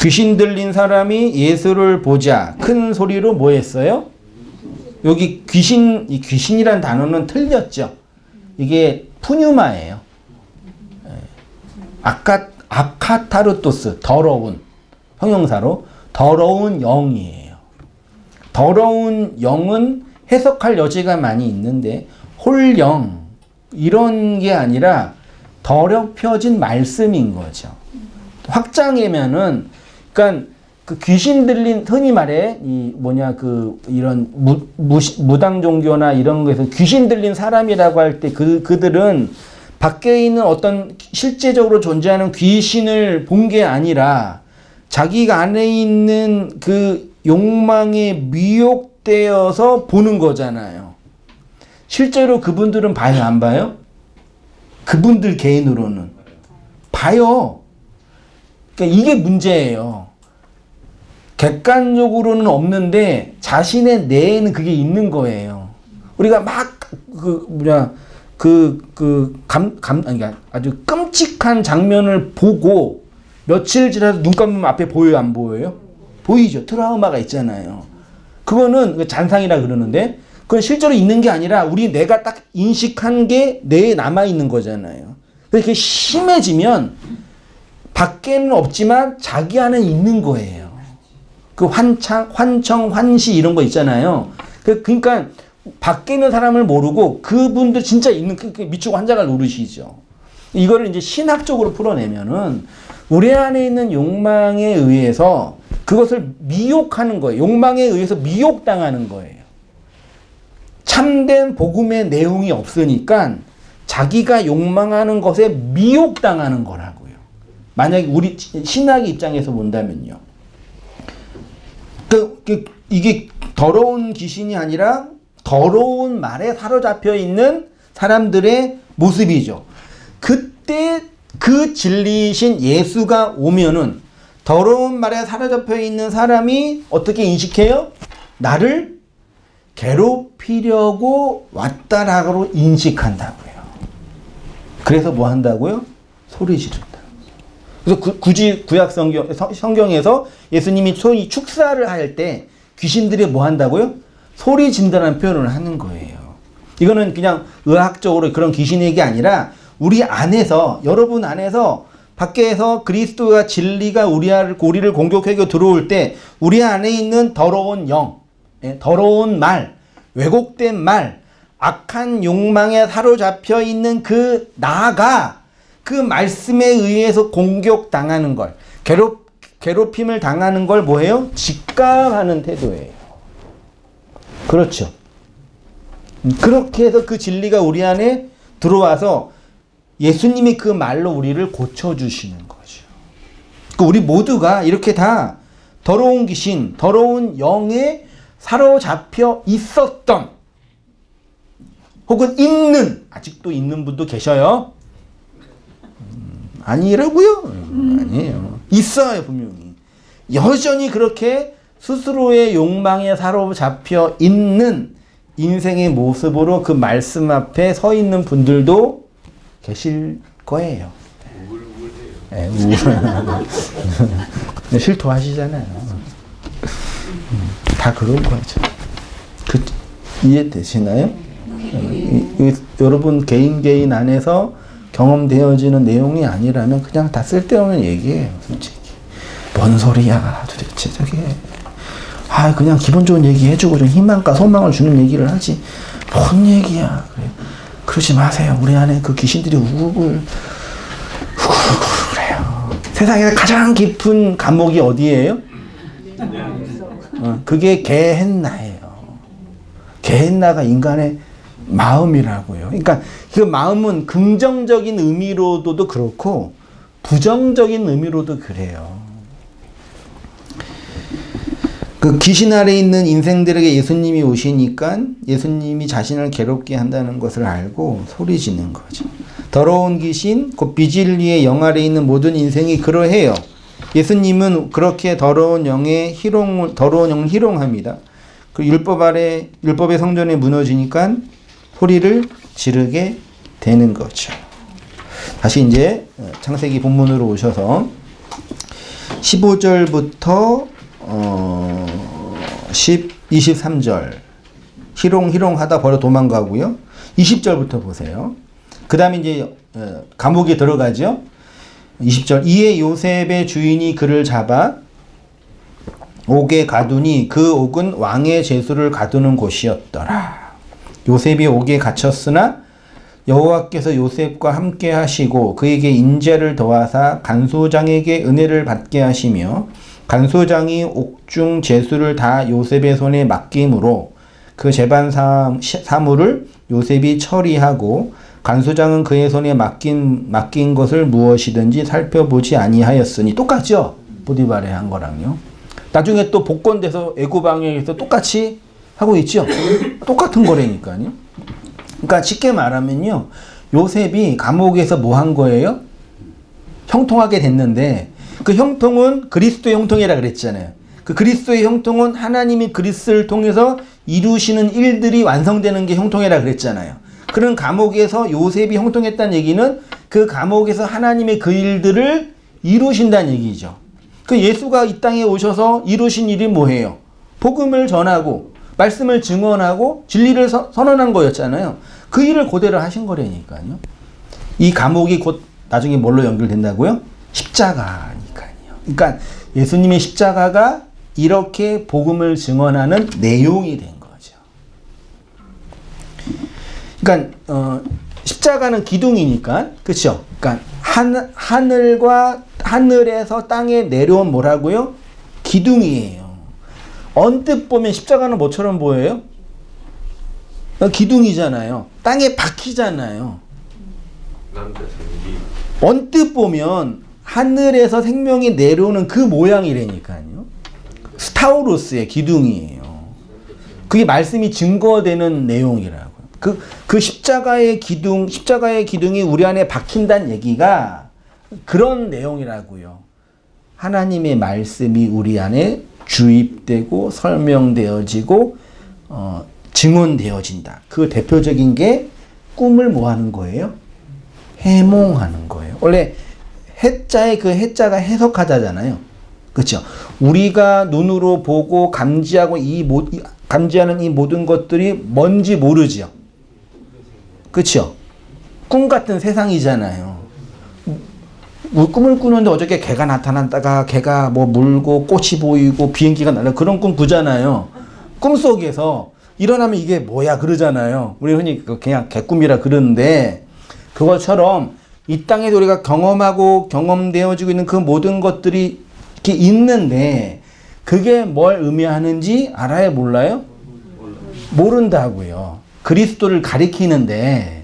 귀신 들린 사람이 예수를 보자 큰 소리로 뭐 했어요? 여기 이 귀신이란 단어는 틀렸죠. 이게 푸뉴마예요. 아카타르토스, 더러운 형용사로 더러운 영이에요. 더러운 영은 해석할 여지가 많이 있는데 홀영 이런 게 아니라 더럽혀진 말씀인 거죠. 확장하면은 그러니까 그 귀신 들린 흔히 말해 이런 무당 종교나 이런 거에서 귀신 들린 사람이라고 할 때 그들은 밖에 있는 어떤 실제적으로 존재하는 귀신을 본 게 아니라 자기가 안에 있는 그 욕망에 미혹되어서 보는 거잖아요. 실제로 그분들은 봐요, 안 봐요? 그분들 개인으로는 봐요. 그러니까 이게 문제예요. 객관적으로는 없는데 자신의 내에는 그게 있는 거예요. 우리가 막 그러니까 아주 끔찍한 장면을 보고 며칠 지나서 눈 감으면 앞에 보여요, 안 보여요? 보이죠. 트라우마가 있잖아요. 그거는 잔상이라 그러는데 그건 실제로 있는 게 아니라 내가 딱 인식한 게 뇌에 남아 있는 거잖아요. 그렇게 심해지면 밖에는 없지만 자기 안에 있는 거예요. 그 환청, 환시 이런 거 있잖아요. 그러니까 밖에 있는 사람을 모르고 그분들 진짜 있는 미치고 환장을 노르시죠. 이거를 이제 신학적으로 풀어내면은 우리 안에 있는 욕망에 의해서 그것을 미혹하는 거예요. 욕망에 의해서 미혹당하는 거예요. 참된 복음의 내용이 없으니까 자기가 욕망하는 것에 미혹당하는 거라고요. 만약에 우리 신학의 입장에서 본다면요. 이게 더러운 귀신이 아니라 더러운 말에 사로잡혀 있는 사람들의 모습이죠. 그때 그 진리이신 예수가 오면은 더러운 말에 사로잡혀 있는 사람이 어떻게 인식해요? 나를 괴롭히려고 왔다라고 인식한다고요. 그래서 뭐 한다고요? 소리 지른다. 그래서 굳이 구약 성경에서 예수님이 소위 축사를 할 때 귀신들이 뭐 한다고요? 소리 진다는 표현을 하는 거예요. 이거는 그냥 의학적으로 그런 귀신 얘기 아니라 우리 안에서, 여러분 안에서 밖에서 그리스도와 진리가 우리를 공격하고 들어올 때 우리 안에 있는 더러운 영, 더러운 말, 왜곡된 말, 악한 욕망에 사로잡혀 있는 그 나가 그 말씀에 의해서 공격당하는 걸, 괴롭힘을 당하는 걸 뭐예요? 직감하는 태도예요. 그렇죠. 그렇게 해서 그 진리가 우리 안에 들어와서 예수님이 그 말로 우리를 고쳐주시는 거죠. 우리 모두가 이렇게 다 더러운 귀신, 더러운 영에 사로잡혀 있었던 혹은 있는, 아직도 있는 분도 계셔요. 아니라고요? 아니에요. 있어요, 분명히. 여전히 그렇게 스스로의 욕망에 사로잡혀 있는 인생의 모습으로 그 말씀 앞에 서 있는 분들도 계실 거예요. 네, 우울해요. 실토하시잖아요. 다 그런 거죠. 이해되시나요? 여러분 개인 안에서 경험되어지는 내용이 아니라면 그냥 다 쓸데없는 얘기예요, 솔직히. 뭔 소리야, 도대체 저게. 그냥 기본 좋은 얘기 해주고 좀 희망과 소망을 주는 얘기를 하지. 뭔 얘기야. 그래. 그러지 마세요. 우리 안에 그 귀신들이 우글우글 그래요. 세상에서 가장 깊은 감옥이 어디예요? 그게 게헨나예요. 게헨나가 인간의 마음이라고요. 그러니까 그 마음은 긍정적인 의미로도 그렇고 부정적인 의미로도 그래요. 그 귀신 아래 있는 인생들에게 예수님이 오시니까 예수님이 자신을 괴롭게 한다는 것을 알고 소리지는 거죠. 더러운 귀신, 곧 비진리의 영 아래 있는 모든 인생이 그러해요. 예수님은 그렇게 더러운 영을 희롱합니다. 그 율법의 성전에 무너지니까 소리를 지르게 되는 거죠. 다시 이제 창세기 본문으로 오셔서 15절부터 23절 희롱하다 버려 도망가고요. 20절부터 보세요. 그 다음에 이제 감옥에 들어가죠. 20절 이에 요셉의 주인이 그를 잡아 옥에 가두니 그 옥은 왕의 제수를 가두는 곳이었더라. 요셉이 옥에 갇혔으나 여호와께서 요셉과 함께 하시고 그에게 인자를 더하사 간소장에게 은혜를 받게 하시며 간소장이 옥중 제수를 다 요셉의 손에 맡김으로 그 재반 사물을 요셉이 처리하고 간소장은 그의 손에 맡긴 것을 무엇이든지 살펴보지 아니하였으니 똑같죠? 보디발에 한 거랑요. 나중에 또 복권돼서 애고방에서 똑같이 하고 있죠? 똑같은 거라니까요. 그러니까 쉽게 말하면요. 요셉이 감옥에서 뭐 한 거예요? 형통하게 됐는데 그 형통은 그리스도의 형통이라 그랬잖아요. 그 그리스도의 형통은 하나님이 그리스도를 통해서 이루시는 일들이 완성되는 게 형통이라 그랬잖아요. 그런 감옥에서 요셉이 형통했다는 얘기는 그 감옥에서 하나님의 그 일들을 이루신다는 얘기죠. 그 예수가 이 땅에 오셔서 이루신 일이 뭐예요? 복음을 전하고 말씀을 증언하고 진리를 선언한 거였잖아요. 그 일을 그대로 하신 거라니까요. 이 감옥이 곧 나중에 뭘로 연결된다고요? 십자가니까요. 그러니까 예수님의 십자가가 이렇게 복음을 증언하는 내용이 된 거죠. 그러니까 십자가는 기둥이니까 그렇죠. 그러니까 하늘에서 땅에 내려온 뭐라고요? 기둥이에요. 언뜻 보면 십자가는 뭐처럼 보여요? 기둥이잖아요. 땅에 박히잖아요. 언뜻 보면 하늘에서 생명이 내려오는 그 모양이라니까요. 스타우로스의 기둥이에요. 그게 말씀이 증거되는 내용이라고요. 그 십자가의 기둥이 우리 안에 박힌다는 얘기가 그런 내용이라고요. 하나님의 말씀이 우리 안에 주입되고 설명되어지고 증언되어진다. 그 대표적인 게 꿈을 뭐 하는 거예요? 해몽하는 거예요. 원래 해자의 그 해자가 해석하다잖아요. 그렇죠? 우리가 눈으로 보고 감지하는 이 모든 것들이 뭔지 모르죠. 그렇죠? 꿈 같은 세상이잖아요. 꿈을 꾸는데 어저께 개가 나타났다가 개가 뭐 물고 꽃이 보이고 비행기가 날아 그런 꿈 꾸잖아요. 꿈속에서 일어나면 이게 뭐야 그러잖아요. 우리 흔히 그냥 개꿈이라 그러는데 그것처럼 이 땅에도 우리가 경험하고 경험되어지고 있는 그 모든 것들이 이렇게 있는데 그게 뭘 의미하는지 알아요? 몰라요? 모른다고요. 그리스도를 가리키는데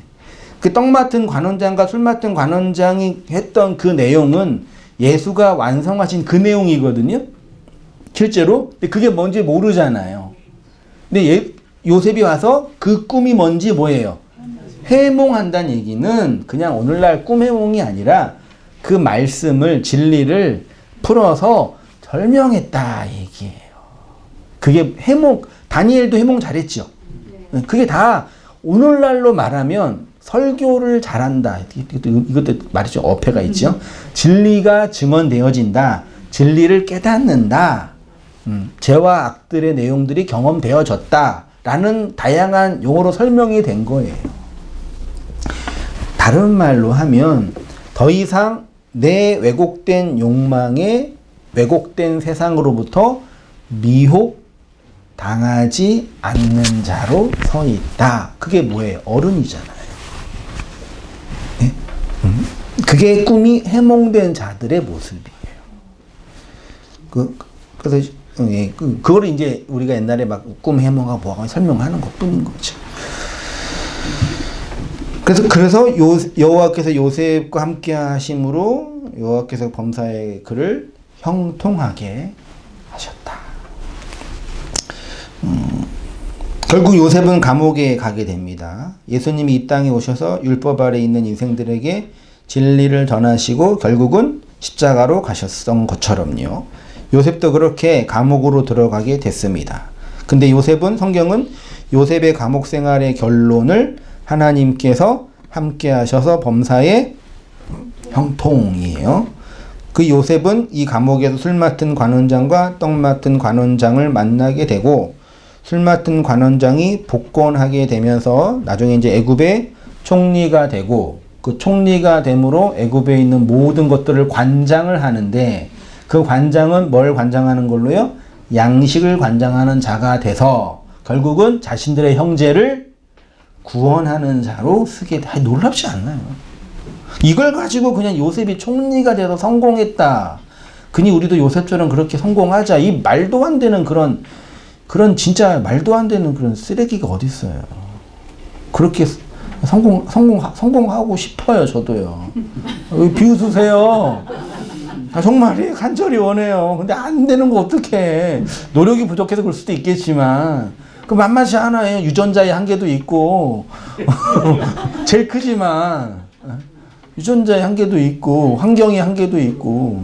그 떡 맡은 관원장과 술 맡은 관원장이 했던 그 내용은 예수가 완성하신 그 내용이거든요. 실제로. 근데 그게 뭔지 모르잖아요. 근데 요셉이 와서 그 꿈이 뭔지 뭐예요? 해몽한다는 얘기는 그냥 오늘날 꿈 해몽이 아니라 그 말씀을 진리를 풀어서 설명했다 얘기예요. 그게 해몽, 다니엘도 해몽 잘했죠. 그게 다 오늘날로 말하면 설교를 잘한다. 이것도 말이죠. 어폐가 있죠. 진리가 증언되어진다. 진리를 깨닫는다. 죄와 악들의 내용들이 경험되어졌다. 라는 다양한 용어로 설명이 된 거예요. 다른 말로 하면 더 이상 내 왜곡된 욕망에 왜곡된 세상으로부터 미혹 당하지 않는 자로 서 있다. 그게 뭐예요? 어른이잖아요. 그게 꿈이 해몽된 자들의 모습이에요. 그래서 그걸 이제 우리가 옛날에 막 꿈 해몽하고 뭐하고 설명하는 것 뿐인 거죠. 그래서 여호와께서 요셉과 함께 하심으로 여호와께서 범사의 그를 형통하게 하셨다. 결국 요셉은 감옥에 가게 됩니다. 예수님이 이 땅에 오셔서 율법 아래 있는 인생들에게 진리를 전하시고 결국은 십자가로 가셨던 것처럼요. 요셉도 그렇게 감옥으로 들어가게 됐습니다. 근데 성경은 요셉의 감옥 생활의 결론을 하나님께서 함께 하셔서 범사의 형통이에요. 그 요셉은 이 감옥에서 술 맡은 관원장과 떡 맡은 관원장을 만나게 되고 술 맡은 관원장이 복권하게 되면서 나중에 이제 애굽의 총리가 되고 그 총리가 됨으로 애굽에 있는 모든 것들을 관장을 하는데 그 관장은 뭘 관장하는 걸로요? 양식을 관장하는 자가 돼서 결국은 자신들의 형제를 구원하는 자로 쓰게 돼. 놀랍지 않나요? 이걸 가지고 그냥 요셉이 총리가 돼서 성공했다. 그니 우리도 요셉처럼 그렇게 성공하자. 이 말도 안 되는 그런 진짜 말도 안 되는 그런 쓰레기가 어디 있어요. 그렇게 성공하고 싶어요, 저도요. 비웃으세요. 정말 간절히 원해요. 근데 안 되는 거 어떡해. 노력이 부족해서 그럴 수도 있겠지만 그 만만치 않아요. 유전자의 한계도 있고 제일 크지만 유전자의 한계도 있고 환경의 한계도 있고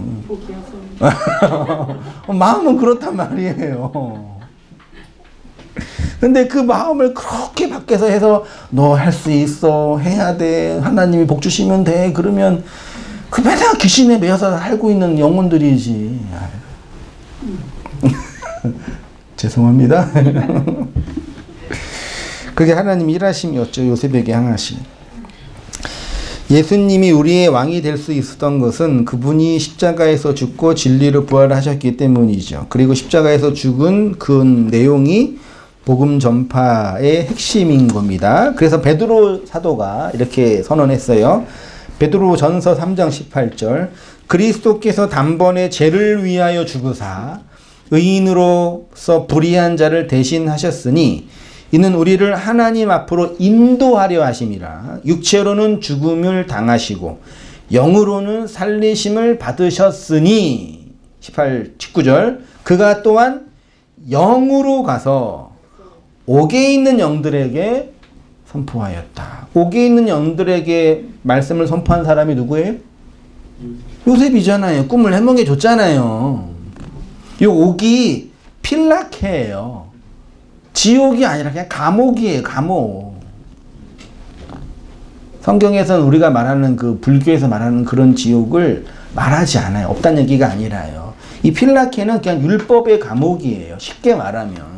마음은 그렇단 말이에요. 근데 그 마음을 그렇게 밖에서 해서 너 할 수 있어, 해야 돼, 하나님이 복 주시면 돼, 그러면 그 맨날 귀신에 매여서 살고 있는 영혼들이지. 죄송합니다. 그게 하나님의 일하심이었죠. 요셉에게 향하신. 예수님이 우리의 왕이 될 수 있었던 것은 그분이 십자가에서 죽고 진리로 부활하셨기 때문이죠. 그리고 십자가에서 죽은 그 내용이 복음 전파의 핵심인 겁니다. 그래서 베드로 사도가 이렇게 선언했어요. 베드로 전서 3장 18절 그리스도께서 단번에 죄를 위하여 죽으사 의인으로서 불의한 자를 대신하셨으니 이는 우리를 하나님 앞으로 인도하려 하심이라. 육체로는 죽음을 당하시고 영으로는 살리심을 받으셨으니 19절 그가 또한 영으로 가서 옥에 있는 영들에게 선포하였다. 옥에 있는 영들에게 말씀을 선포한 사람이 누구예요? 요셉이잖아요. 꿈을 해몽해 줬잖아요. 이 옥이 필라케예요. 지옥이 아니라 그냥 감옥이에요. 감옥. 성경에서는 우리가 말하는 그 불교에서 말하는 그런 지옥을 말하지 않아요. 없다는 얘기가 아니라요. 이 필라케는 그냥 율법의 감옥이에요. 쉽게 말하면.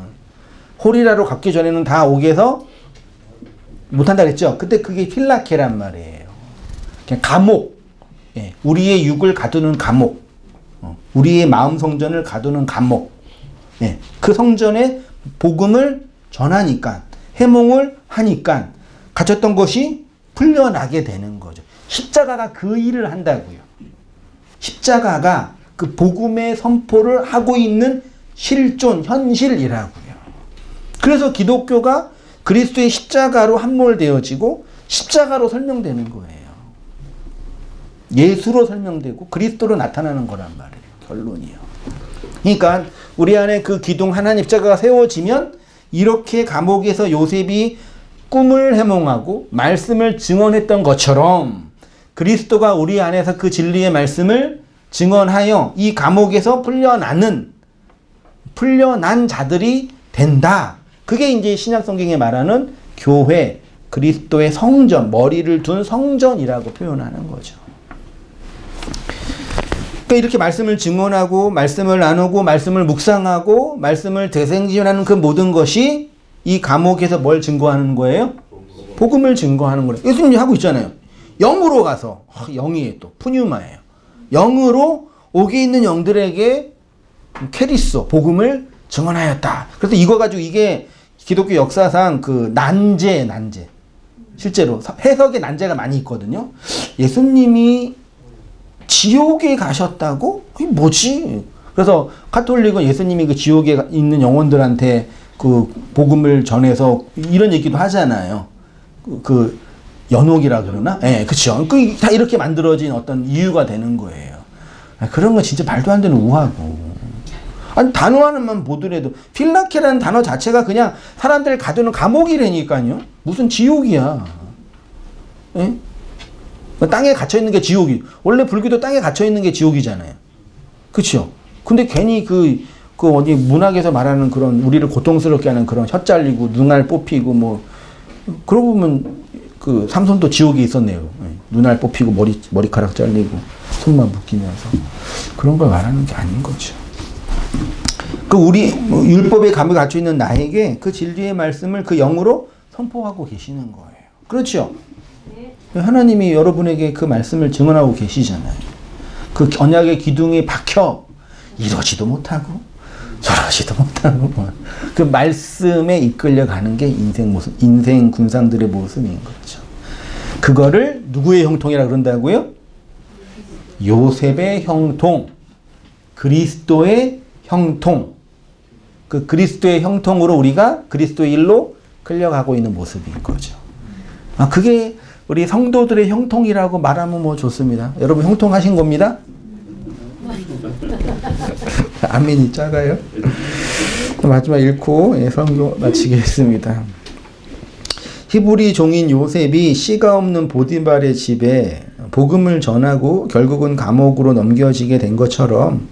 호리라로 갖기 전에는 다 옥에서 못한다 그랬죠. 그때 그게 필라케란 말이에요. 그냥 감옥. 예, 우리의 육을 가두는 감옥. 우리의 마음 성전을 가두는 감옥. 예, 그 성전에 복음을 전하니까 해몽을 하니까 갇혔던 것이 풀려나게 되는 거죠. 십자가가 그 일을 한다고요. 십자가가 그 복음의 선포를 하고 있는 실존 현실이라고요. 그래서 기독교가 그리스도의 십자가로 함몰되어지고 십자가로 설명되는 거예요. 예수로 설명되고 그리스도로 나타나는 거란 말이에요. 결론이요. 그러니까 우리 안에 그 기둥 하나님 십자가가 세워지면 이렇게 감옥에서 요셉이 꿈을 해몽하고 말씀을 증언했던 것처럼 그리스도가 우리 안에서 그 진리의 말씀을 증언하여 이 감옥에서 풀려난 자들이 된다. 그게 이제 신약 성경에 말하는 교회, 그리스도의 성전, 머리를 둔 성전이라고 표현하는 거죠. 그러니까 이렇게 말씀을 증언하고 말씀을 나누고 말씀을 묵상하고 말씀을 되새김하는 그 모든 것이 이 감옥에서 뭘 증거하는 거예요? 복음을 증거하는 거예요. 예수님이 하고 있잖아요. 영으로 가서 영이에요. 또 푸뉴마예요. 영으로 옥에 있는 영들에게 캐리스도 복음을 증언하였다. 그래서 이거 가지고 이게 기독교 역사상 그 난제 실제로 해석의 난제가 많이 있거든요. 예수님이 지옥에 가셨다고? 이게 뭐지? 그래서 카톨릭은 예수님이 그 지옥에 있는 영혼들한테 그 복음을 전해서 이런 얘기도 하잖아요. 그 연옥이라 그러나? 예, 그쵸. 그 다 이렇게 만들어진 어떤 이유가 되는 거예요. 그런 거 진짜 말도 안 되는 우화고. 아니, 단어 하나만 보더라도, 필라케라는 단어 자체가 그냥 사람들 가두는 감옥이라니까요. 무슨 지옥이야. 예? 땅에 갇혀있는 게 지옥이. 원래 불교도 땅에 갇혀있는 게 지옥이잖아요. 그쵸? 근데 괜히 그 어디 문학에서 말하는 그런 우리를 고통스럽게 하는 그런 혀 잘리고 눈알 뽑히고 뭐, 그러고 보면 그 삼손도 지옥에 있었네요. 예. 눈알 뽑히고 머리카락 잘리고 손만 묶이면서. 그런 걸 말하는 게 아닌 거죠. 그 우리 율법의 감을 갖추고 있는 나에게 그 진리의 말씀을 그 영으로 선포하고 계시는 거예요. 그렇죠? 하나님이 여러분에게 그 말씀을 증언하고 계시잖아요. 그 언약의 기둥에 박혀 이러지도 못하고 저러지도 못하고 그 말씀에 이끌려가는 게 인생 군상들의 모습인 거죠. 그거를 누구의 형통이라 그런다고요? 요셉의 형통, 그리스도의 형통. 그 그리스도의 형통으로 우리가 그리스도의 일로 끌려가고 있는 모습인 거죠. 그게 우리 성도들의 형통이라고 말하면 뭐 좋습니다. 여러분 형통하신 겁니다? 아멘이 작아요? 마지막 읽고 설교 마치겠습니다. 히브리 종인 요셉이 씨가 없는 보디발의 집에 복음을 전하고 결국은 감옥으로 넘겨지게 된 것처럼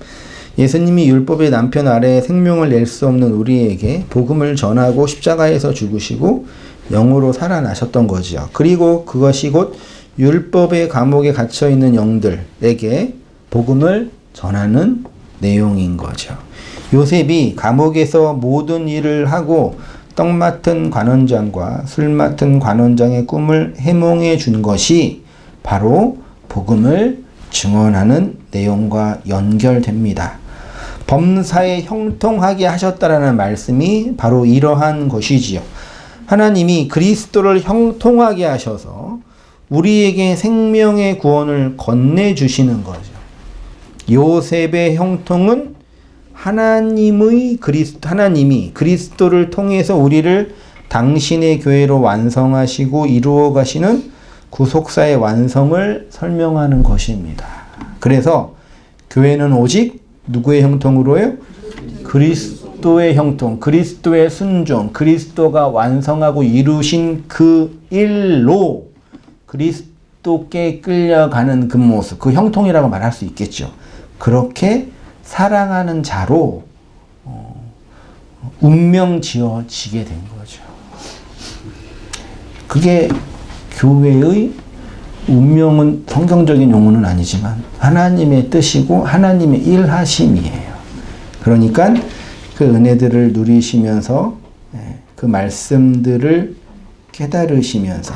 예수님이 율법의 남편 아래 생명을 낼 수 없는 우리에게 복음을 전하고 십자가에서 죽으시고 영으로 살아나셨던 거죠. 그리고 그것이 곧 율법의 감옥에 갇혀있는 영들에게 복음을 전하는 내용인 거죠. 요셉이 감옥에서 모든 일을 하고 떡 맡은 관원장과 술 맡은 관원장의 꿈을 해몽해 준 것이 바로 복음을 증언하는 내용과 연결됩니다. 범사에 형통하게 하셨다라는 말씀이 바로 이러한 것이지요. 하나님이 그리스도를 형통하게 하셔서 우리에게 생명의 구원을 건네주시는 거죠. 요셉의 형통은 하나님이 그리스도를 통해서 우리를 당신의 교회로 완성하시고 이루어 가시는 구속사의 완성을 설명하는 것입니다. 그래서 교회는 오직 누구의 형통으로요? 그리스도의 형통, 그리스도의 순종, 그리스도가 완성하고 이루신 그 일로 그리스도께 끌려가는 그 모습, 그 형통이라고 말할 수 있겠죠. 그렇게 사랑하는 자로 운명 지어지게 된 거죠. 그게 교회의 운명은 성경적인 용어는 아니지만 하나님의 뜻이고 하나님의 일하심이에요. 그러니까 그 은혜들을 누리시면서 그 말씀들을 깨달으시면서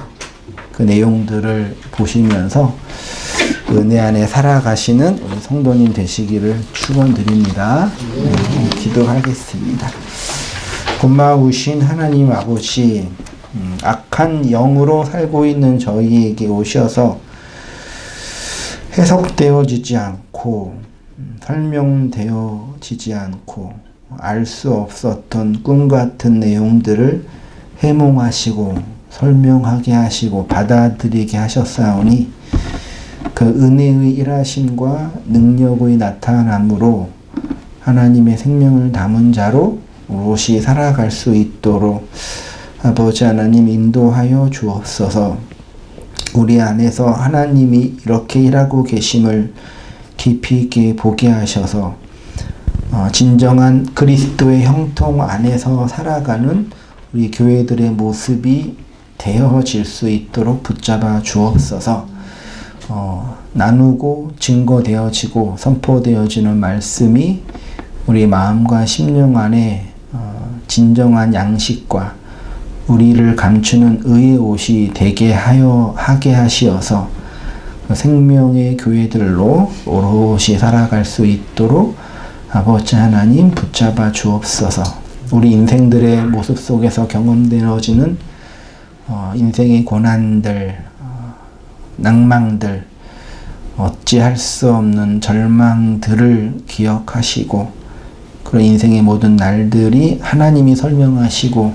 그 내용들을 보시면서 은혜 안에 살아가시는 우리 성도님 되시기를 축원드립니다. 기도하겠습니다. 고마우신 하나님 아버지, 악한 영으로 살고 있는 저희에게 오셔서 해석되어지지 않고 설명되어지지 않고 알 수 없었던 꿈 같은 내용들을 해몽하시고 설명하게 하시고 받아들이게 하셨사오니 그 은혜의 일하심과 능력의 나타남으로 하나님의 생명을 담은 자로 오롯이 살아갈 수 있도록 아버지 하나님 인도하여 주옵소서. 우리 안에서 하나님이 이렇게 일하고 계심을 깊이 있게 보게 하셔서 진정한 그리스도의 형통 안에서 살아가는 우리 교회들의 모습이 되어질 수 있도록 붙잡아 주옵소서. 나누고 증거되어지고 선포되어지는 말씀이 우리 마음과 심령 안에 진정한 양식과 우리를 감추는 의의 옷이 되게 하게 하시어서 생명의 교회들로 오롯이 살아갈 수 있도록 아버지 하나님 붙잡아 주옵소서. 우리 인생들의 모습 속에서 경험되어지는 인생의 고난들, 낭망들, 어찌할 수 없는 절망들을 기억하시고 그런 인생의 모든 날들이 하나님이 설명하시고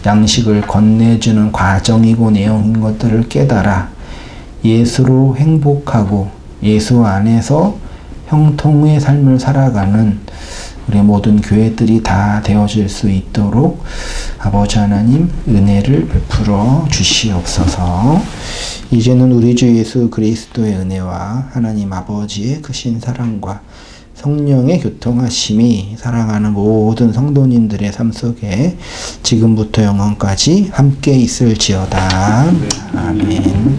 양식을 건네주는 과정이고 내용인 것들을 깨달아 예수로 행복하고 예수 안에서 형통의 삶을 살아가는 우리 모든 교회들이 다 되어질 수 있도록 아버지 하나님 은혜를 베풀어 주시옵소서. 이제는 우리 주 예수 그리스도의 은혜와 하나님 아버지의 크신 사랑과 성령의 교통하심이 사랑하는 모든 성도님들의 삶 속에 지금부터 영원까지 함께 있을지어다. 아멘.